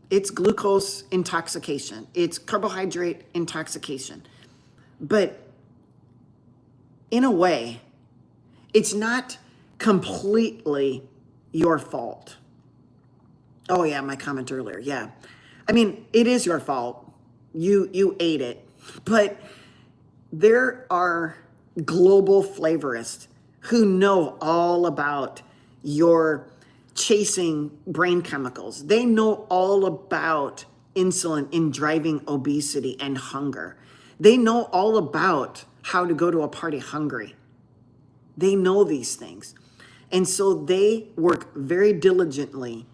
It's glucose intoxication. It's carbohydrate intoxication. But in a way, it's not completely your fault. Oh yeah, my comment earlier. Yeah. I mean, it is your fault. You ate it. But there are global flavorists who know all about your chasing brain chemicals. They know all about insulin in driving obesity and hunger. They know all about how to go to a party hungry. They know these things. And so they work very diligently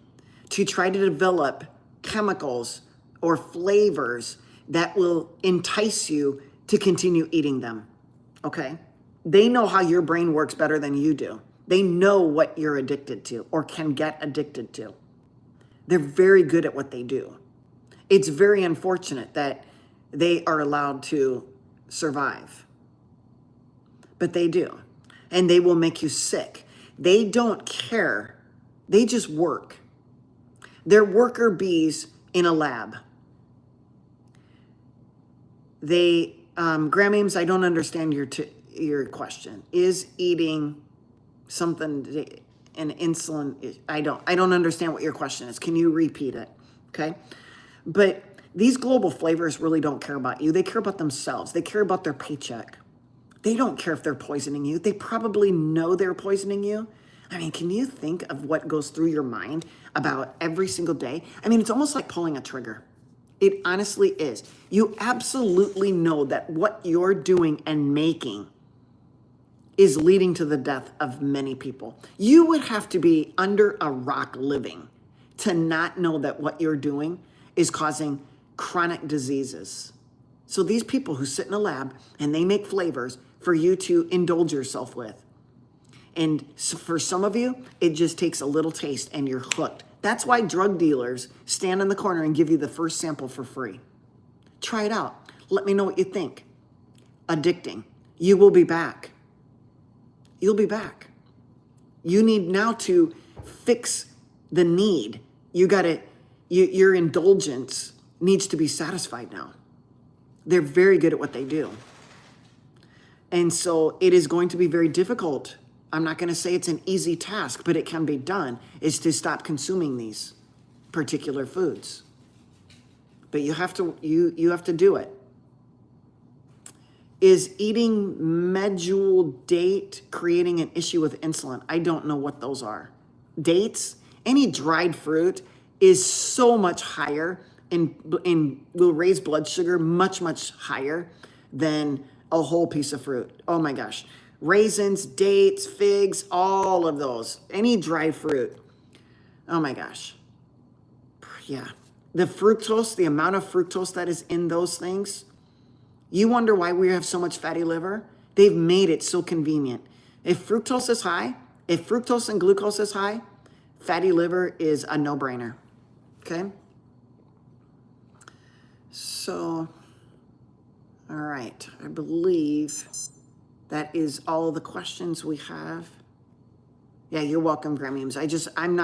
to try to develop chemicals or flavors that will entice you to continue eating them. Okay? They know how your brain works better than you do. They know what you're addicted to or can get addicted to. They're very good at what they do. It's very unfortunate that they are allowed to survive. But they do. And they will make you sick. They don't care. They just work. They're worker bees in a lab. They, Graham Ames, I don't understand your question. Is eating something an insulin? I don't understand what your question is. Can you repeat it? Okay. But these global flavors really don't care about you. They care about themselves. They care about their paycheck. They don't care if they're poisoning you. They probably know they're poisoning you. I mean, can you think of what goes through your mind about every single day? I mean, it's almost like pulling a trigger. It honestly is. You absolutely know that what you're doing and making is leading to the death of many people. You would have to be under a rock living to not know that what you're doing is causing chronic diseases. So these people who sit in a lab and they make flavors for you to indulge yourself with. And so for some of you, it just takes a little taste and you're hooked. That's why drug dealers stand in the corner and give you the first sample for free. Try it out. Let me know what you think. Addicting. You will be back. You'll be back. You need now to fix the need. Your indulgence needs to be satisfied now. They're very good at what they do. And so it is going to be very difficult. I'm not going to say it's an easy task, but it can be done, is to stop consuming these particular foods. But you have to do it. Is eating medjool date creating an issue with insulin? I don't know what those are. Dates, any dried fruit is so much higher and will raise blood sugar much, much higher than a whole piece of fruit. Oh my gosh. Raisins, dates, figs, all of those. Any dry fruit. Oh my gosh. Yeah. The fructose, the amount of fructose that is in those things, you wonder why we have so much fatty liver? They've made it so convenient. If fructose is high, if fructose and glucose is high, fatty liver is a no-brainer. Okay? So, all right. I believe that is all the questions we have. Yeah, you're welcome, Grammys. I'm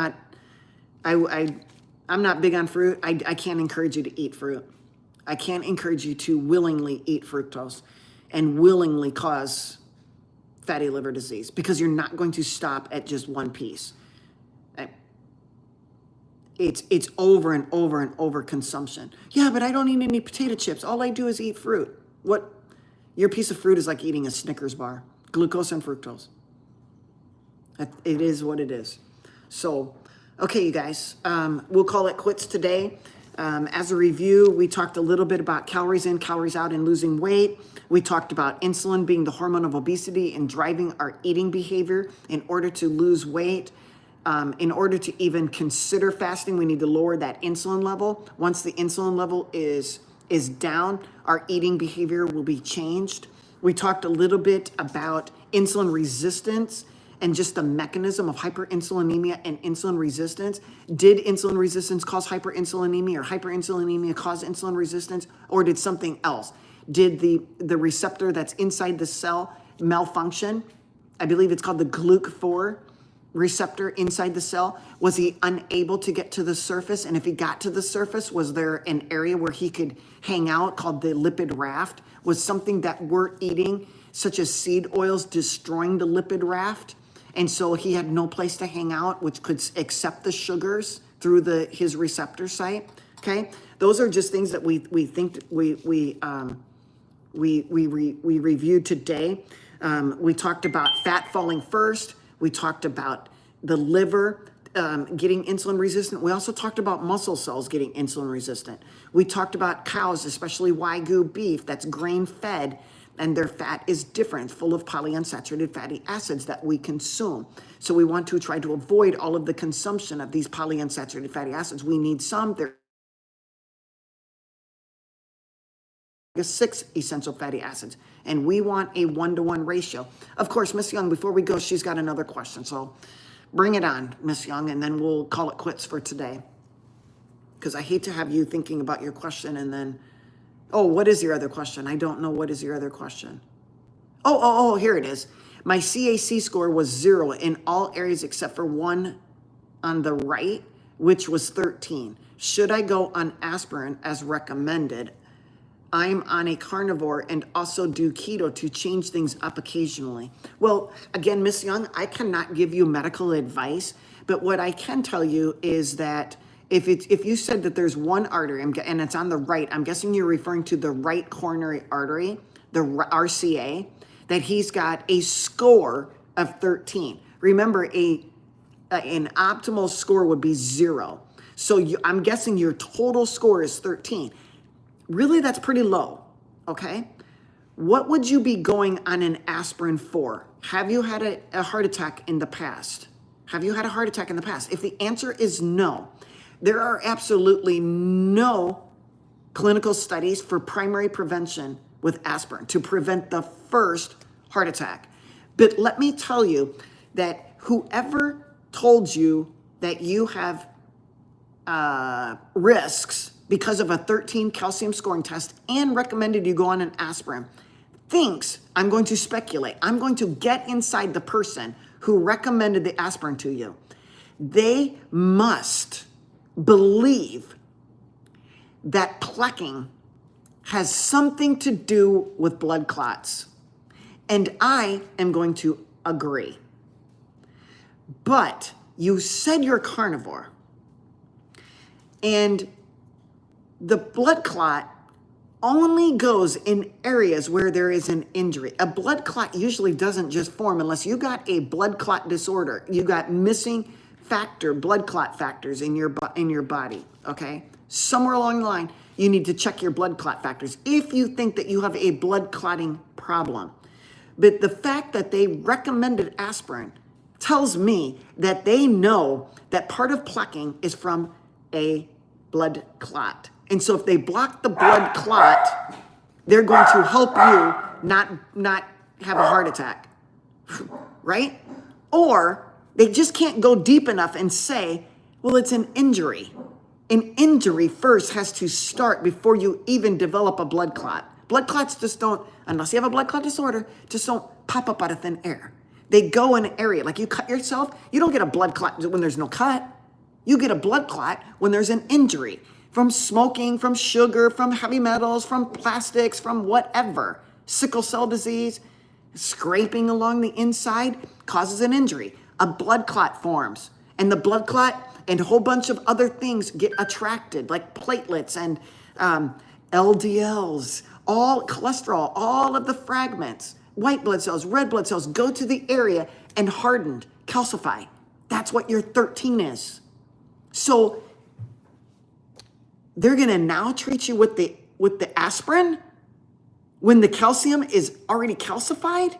not big on fruit. I can't encourage you to eat fruit. I can't encourage you to willingly eat fructose and willingly cause fatty liver disease because you're not going to stop at just one piece. It's over and over and over consumption. Yeah, but I don't eat any potato chips. All I do is eat fruit. What? Your piece of fruit is like eating a Snickers bar, glucose and fructose. It is what it is. So, okay, you guys, we'll call it quits today. As a review, we talked a little bit about calories in, calories out, and losing weight. We talked about insulin being the hormone of obesity and driving our eating behavior in order to lose weight. In order to even consider fasting, we need to lower that insulin level. Once the insulin level is down, our eating behavior will be changed. We talked a little bit about insulin resistance and just the mechanism of hyperinsulinemia and insulin resistance. Did insulin resistance cause hyperinsulinemia or hyperinsulinemia cause insulin resistance, or did something else? Did the receptor that's inside the cell malfunction? I believe it's called the GLUC4 receptor inside the cell? Was he unable to get to the surface? And if he got to the surface, was there an area where he could hang out called the lipid raft? Was something that we're eating, such as seed oils, destroying the lipid raft? And so he had no place to hang out, which could accept the sugars through his receptor site. Okay, those are just things that we think we reviewed today. We talked about fat falling first. We talked about the liver getting insulin resistant. We also talked about muscle cells getting insulin resistant. We talked about cows, especially Wagyu beef that's grain fed, and their fat is different, full of polyunsaturated fatty acids that we consume. So we want to try to avoid all of the consumption of these polyunsaturated fatty acids. We need some. They're 6 essential fatty acids, and we want a 1-to-1 ratio. Of course, Miss Young, before we go, she's got another question. So bring it on, Miss Young, and then we'll call it quits for today. Because I hate to have you thinking about your question and then, oh, what is your other question? I don't know. What is your other question? Oh, here it is. My CAC score was 0 in all areas except for one on the right, which was 13. Should I go on aspirin as recommended? I'm on a carnivore and also do keto to change things up occasionally. Well, again, Miss Young, I cannot give you medical advice, but what I can tell you is that if you said that there's one artery and it's on the right, I'm guessing you're referring to the right coronary artery, the RCA, that he's got a score of 13. Remember, an optimal score would be 0. So I'm guessing your total score is 13. Really, that's pretty low, okay? What would you be going on an aspirin for? Have you had a heart attack in the past? Have you had a heart attack in the past? If the answer is no, there are absolutely no clinical studies for primary prevention with aspirin to prevent the first heart attack. But let me tell you that whoever told you that you have risks because of a 13 calcium scoring test and recommended you go on an aspirin thinks, I'm going to speculate, I'm going to get inside the person who recommended the aspirin to you. They must believe that plaquing has something to do with blood clots. And I am going to agree. But you said you're carnivore, and the blood clot only goes in areas where there is an injury. A blood clot usually doesn't just form unless you got a blood clot disorder. You got missing blood clot factors in your body, okay? Somewhere along the line, you need to check your blood clot factors if you think that you have a blood clotting problem. But the fact that they recommended aspirin tells me that they know that part of plaquing is from a blood clot. And so if they block the blood clot, they're going to help you not have a heart attack, right? Or they just can't go deep enough and say, well, it's an injury. An injury first has to start before you even develop a blood clot. Blood clots just don't, unless you have a blood clot disorder, just don't pop up out of thin air. They go in an area, like you cut yourself, you don't get a blood clot when there's no cut. You get a blood clot when there's an injury from smoking, from sugar, from heavy metals, from plastics, from whatever. Sickle cell disease, scraping along the inside causes an injury. A blood clot forms, and the blood clot and a whole bunch of other things get attracted, like platelets and LDLs, all cholesterol, all of the fragments, white blood cells, red blood cells go to the area and hardened, calcify. That's what your 13 is. So they're going to now treat you with the aspirin when the calcium is already calcified?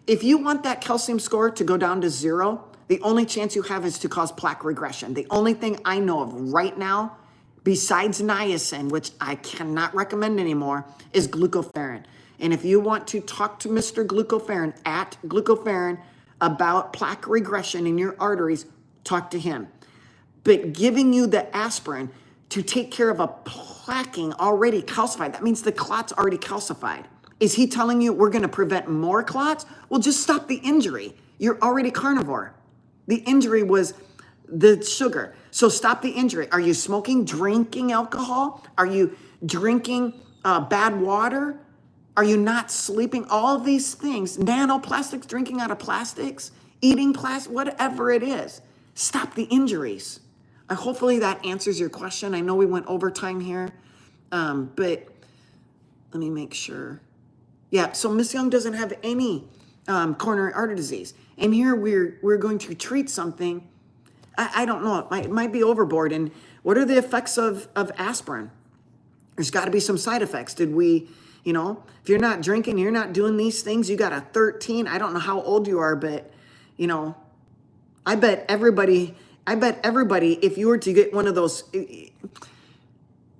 If you want that calcium score to go down to 0, the only chance you have is to cause plaque regression. The only thing I know of right now, besides niacin, which I cannot recommend anymore, is glucoferrin. And if you want to talk to Mr. Glucoferrin, at glucoferrin, about plaque regression in your arteries, talk to him. But giving you the aspirin to take care of a plaquing already calcified, that means the clot's already calcified. Is he telling you we're going to prevent more clots? Well, just stop the injury. You're already carnivore. The injury was the sugar. So stop the injury. Are you smoking, drinking alcohol? Are you drinking bad water? Are you not sleeping? All of these things, nanoplastics, drinking out of plastics, eating plastic, whatever it is. Stop the injuries. Hopefully that answers your question. I know we went overtime here, but let me make sure. Yeah, so Miss Young doesn't have any coronary artery disease. And here we're going to treat something. I don't know, it might be overboard. And what are the effects of aspirin? There's got to be some side effects. Did we, if you're not drinking, you're not doing these things, you got a 13. I don't know how old you are, but, I bet everybody, if you were to get one of those,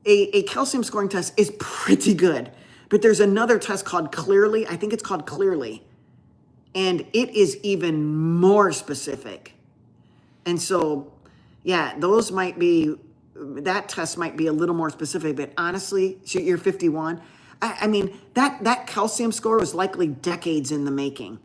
a calcium scoring test is pretty good. But there's another test called Clearly. I think it's called Clearly. And it is even more specific. And so, yeah, that test might be a little more specific. But honestly, you're 51. I mean, that calcium score was likely decades in the making.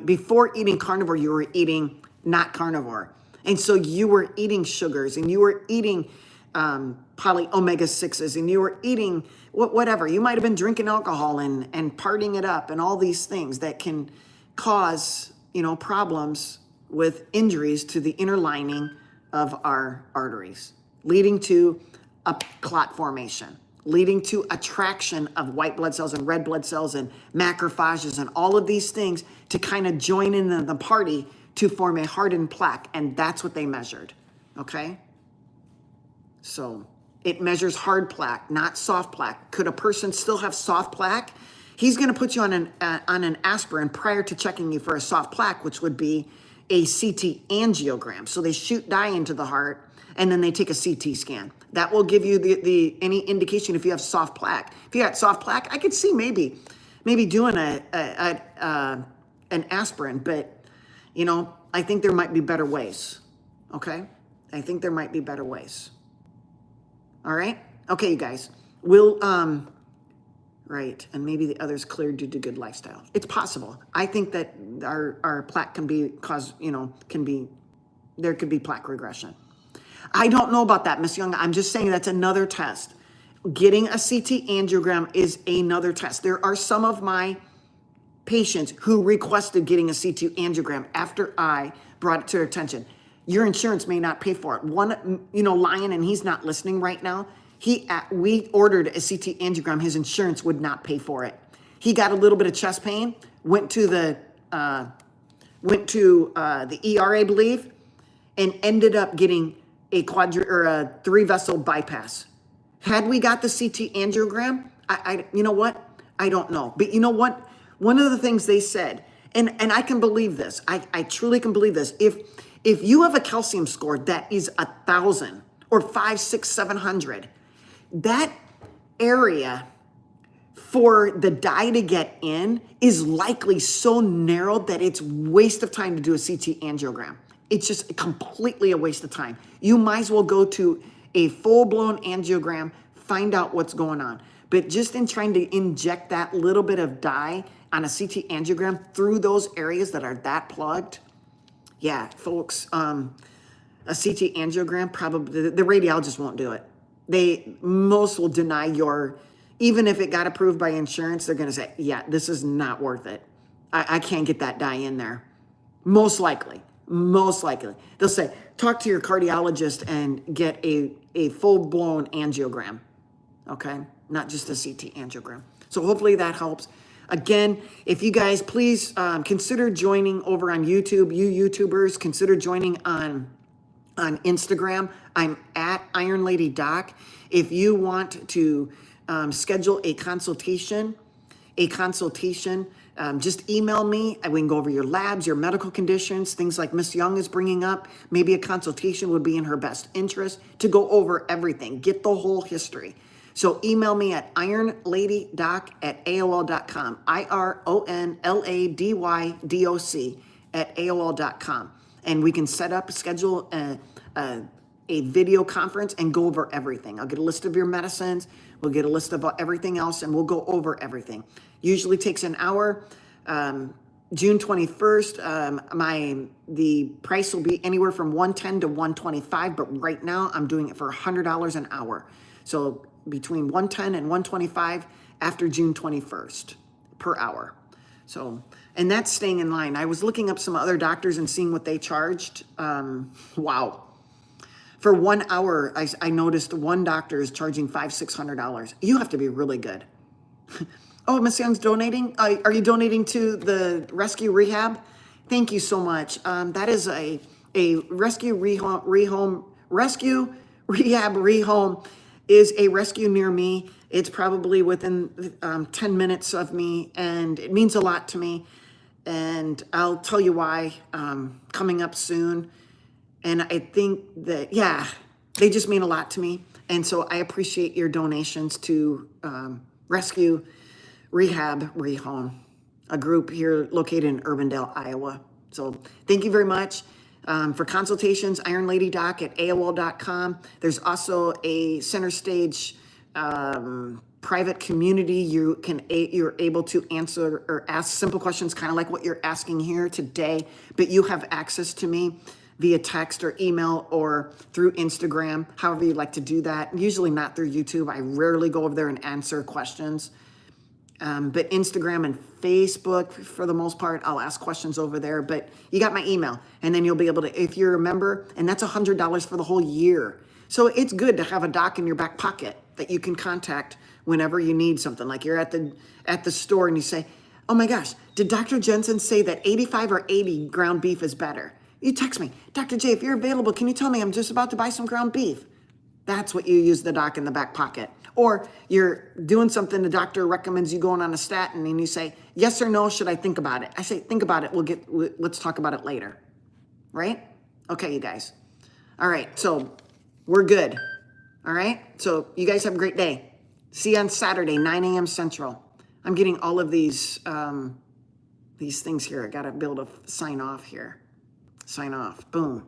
Before eating carnivore, you were eating not carnivore. And so you were eating sugars and you were eating poly omega-6s and you were eating whatever. You might have been drinking alcohol and partying it up and all these things that can cause, problems with injuries to the inner lining of our arteries, leading to a clot formation, leading to attraction of white blood cells and red blood cells and macrophages and all of these things to kind of join in the party to form a hardened plaque. And that's what they measured, okay? So it measures hard plaque, not soft plaque. Could a person still have soft plaque? He's going to put you on an aspirin prior to checking you for a soft plaque, which would be a CT angiogram. So they shoot dye into the heart and then they take a CT scan. That will give you any indication if you have soft plaque. If you got soft plaque, I could see maybe doing an aspirin, but I think there might be better ways. Okay, I think there might be better ways. All right. Okay, you guys. We'll right, and maybe the others cleared due to good lifestyle. It's possible. I think that our plaque can be there could be plaque regression. I don't know about that, Miss Young. I'm just saying that's another test. Getting a CT angiogram is another test. There are some of my patients who requested getting a CT angiogram after I brought it to their attention. Your insurance may not pay for it. One, Lion, and he's not listening right now. We ordered a CT angiogram. His insurance would not pay for it. He got a little bit of chest pain. Went to the ER, I believe, and ended up getting a 3-vessel bypass. Had we got the CT angiogram, you know what? I don't know. But you know what? One of the things they said, and I can believe this. I truly can believe this. If you have a calcium score that is 1,000 or 500, 600, 700, that area for the dye to get in is likely so narrow that it's waste of time to do a CT angiogram. It's just completely a waste of time. You might as well go to a full-blown angiogram, find out what's going on. But just in trying to inject that little bit of dye on a CT angiogram through those areas that are that plugged, yeah, folks, a CT angiogram, probably the radiologist won't do it. Most will deny even if it got approved by insurance, they're going to say, yeah, this is not worth it. I can't get that dye in there. Most likely. They'll say, talk to your cardiologist and get a full-blown angiogram, okay? Not just a CT angiogram. So hopefully that helps. Again, if you guys please consider joining over on YouTube, you YouTubers, consider joining on Instagram. I'm at Iron Lady Doc. If you want to schedule a consultation, just email me. We can go over your labs, your medical conditions, things like Miss Young is bringing up. Maybe a consultation would be in her best interest to go over everything, get the whole history. So email me at ironladydoc@aol.com, ironladydoc@aol.com. And we can schedule a video conference and go over everything. I'll get a list of your medicines. We'll get a list of everything else and we'll go over everything. Usually takes an hour. June 21st, the price will be anywhere from $110 to $125, but right now I'm doing it for $100 an hour. So between $110 and $125 after June 21st per hour. So, and that's staying in line. I was looking up some other doctors and seeing what they charged. Wow. For 1 hour, I noticed one doctor is charging $500-$600. You have to be really good. Oh, Miss Young's donating. Are you donating to the rescue rehab? Thank you so much. That is a rescue rehome is a rescue near me. It's probably within 10 minutes of me, and it means a lot to me. And I'll tell you why coming up soon. And I think that, yeah, they just mean a lot to me. And so I appreciate your donations to Rescue Rehab Rehome, a group here located in Urbandale, Iowa. So thank you very much. For consultations, ironladydoc@aol.com. There's also a Center Stage private community. You're able to answer or ask simple questions, kind of like what you're asking here today, but you have access to me via text or email or through Instagram, however you'd like to do that. Usually not through YouTube. I rarely go over there and answer questions. But Instagram and Facebook, for the most part, I'll ask questions over there. But you got my email, and then you'll be able to, if you're a member, and that's $100 for the whole year. So it's good to have a doc in your back pocket that you can contact whenever you need something. Like you're at the store and you say, oh my gosh, did Dr. Jensen say that 85 or 80 ground beef is better? You text me, Dr. J, if you're available, can you tell me I'm just about to buy some ground beef? That's what you use the doc in the back pocket. Or you're doing something, the doctor recommends you going on a statin, and you say, yes or no, should I think about it? I say, think about it. Let's talk about it later. Right? Okay, you guys. All right. So we're good. All right. So you guys have a great day. See you on Saturday, 9 a.m. Central. I'm getting all of these things here. I got to be able to sign off here. Sign off. Boom.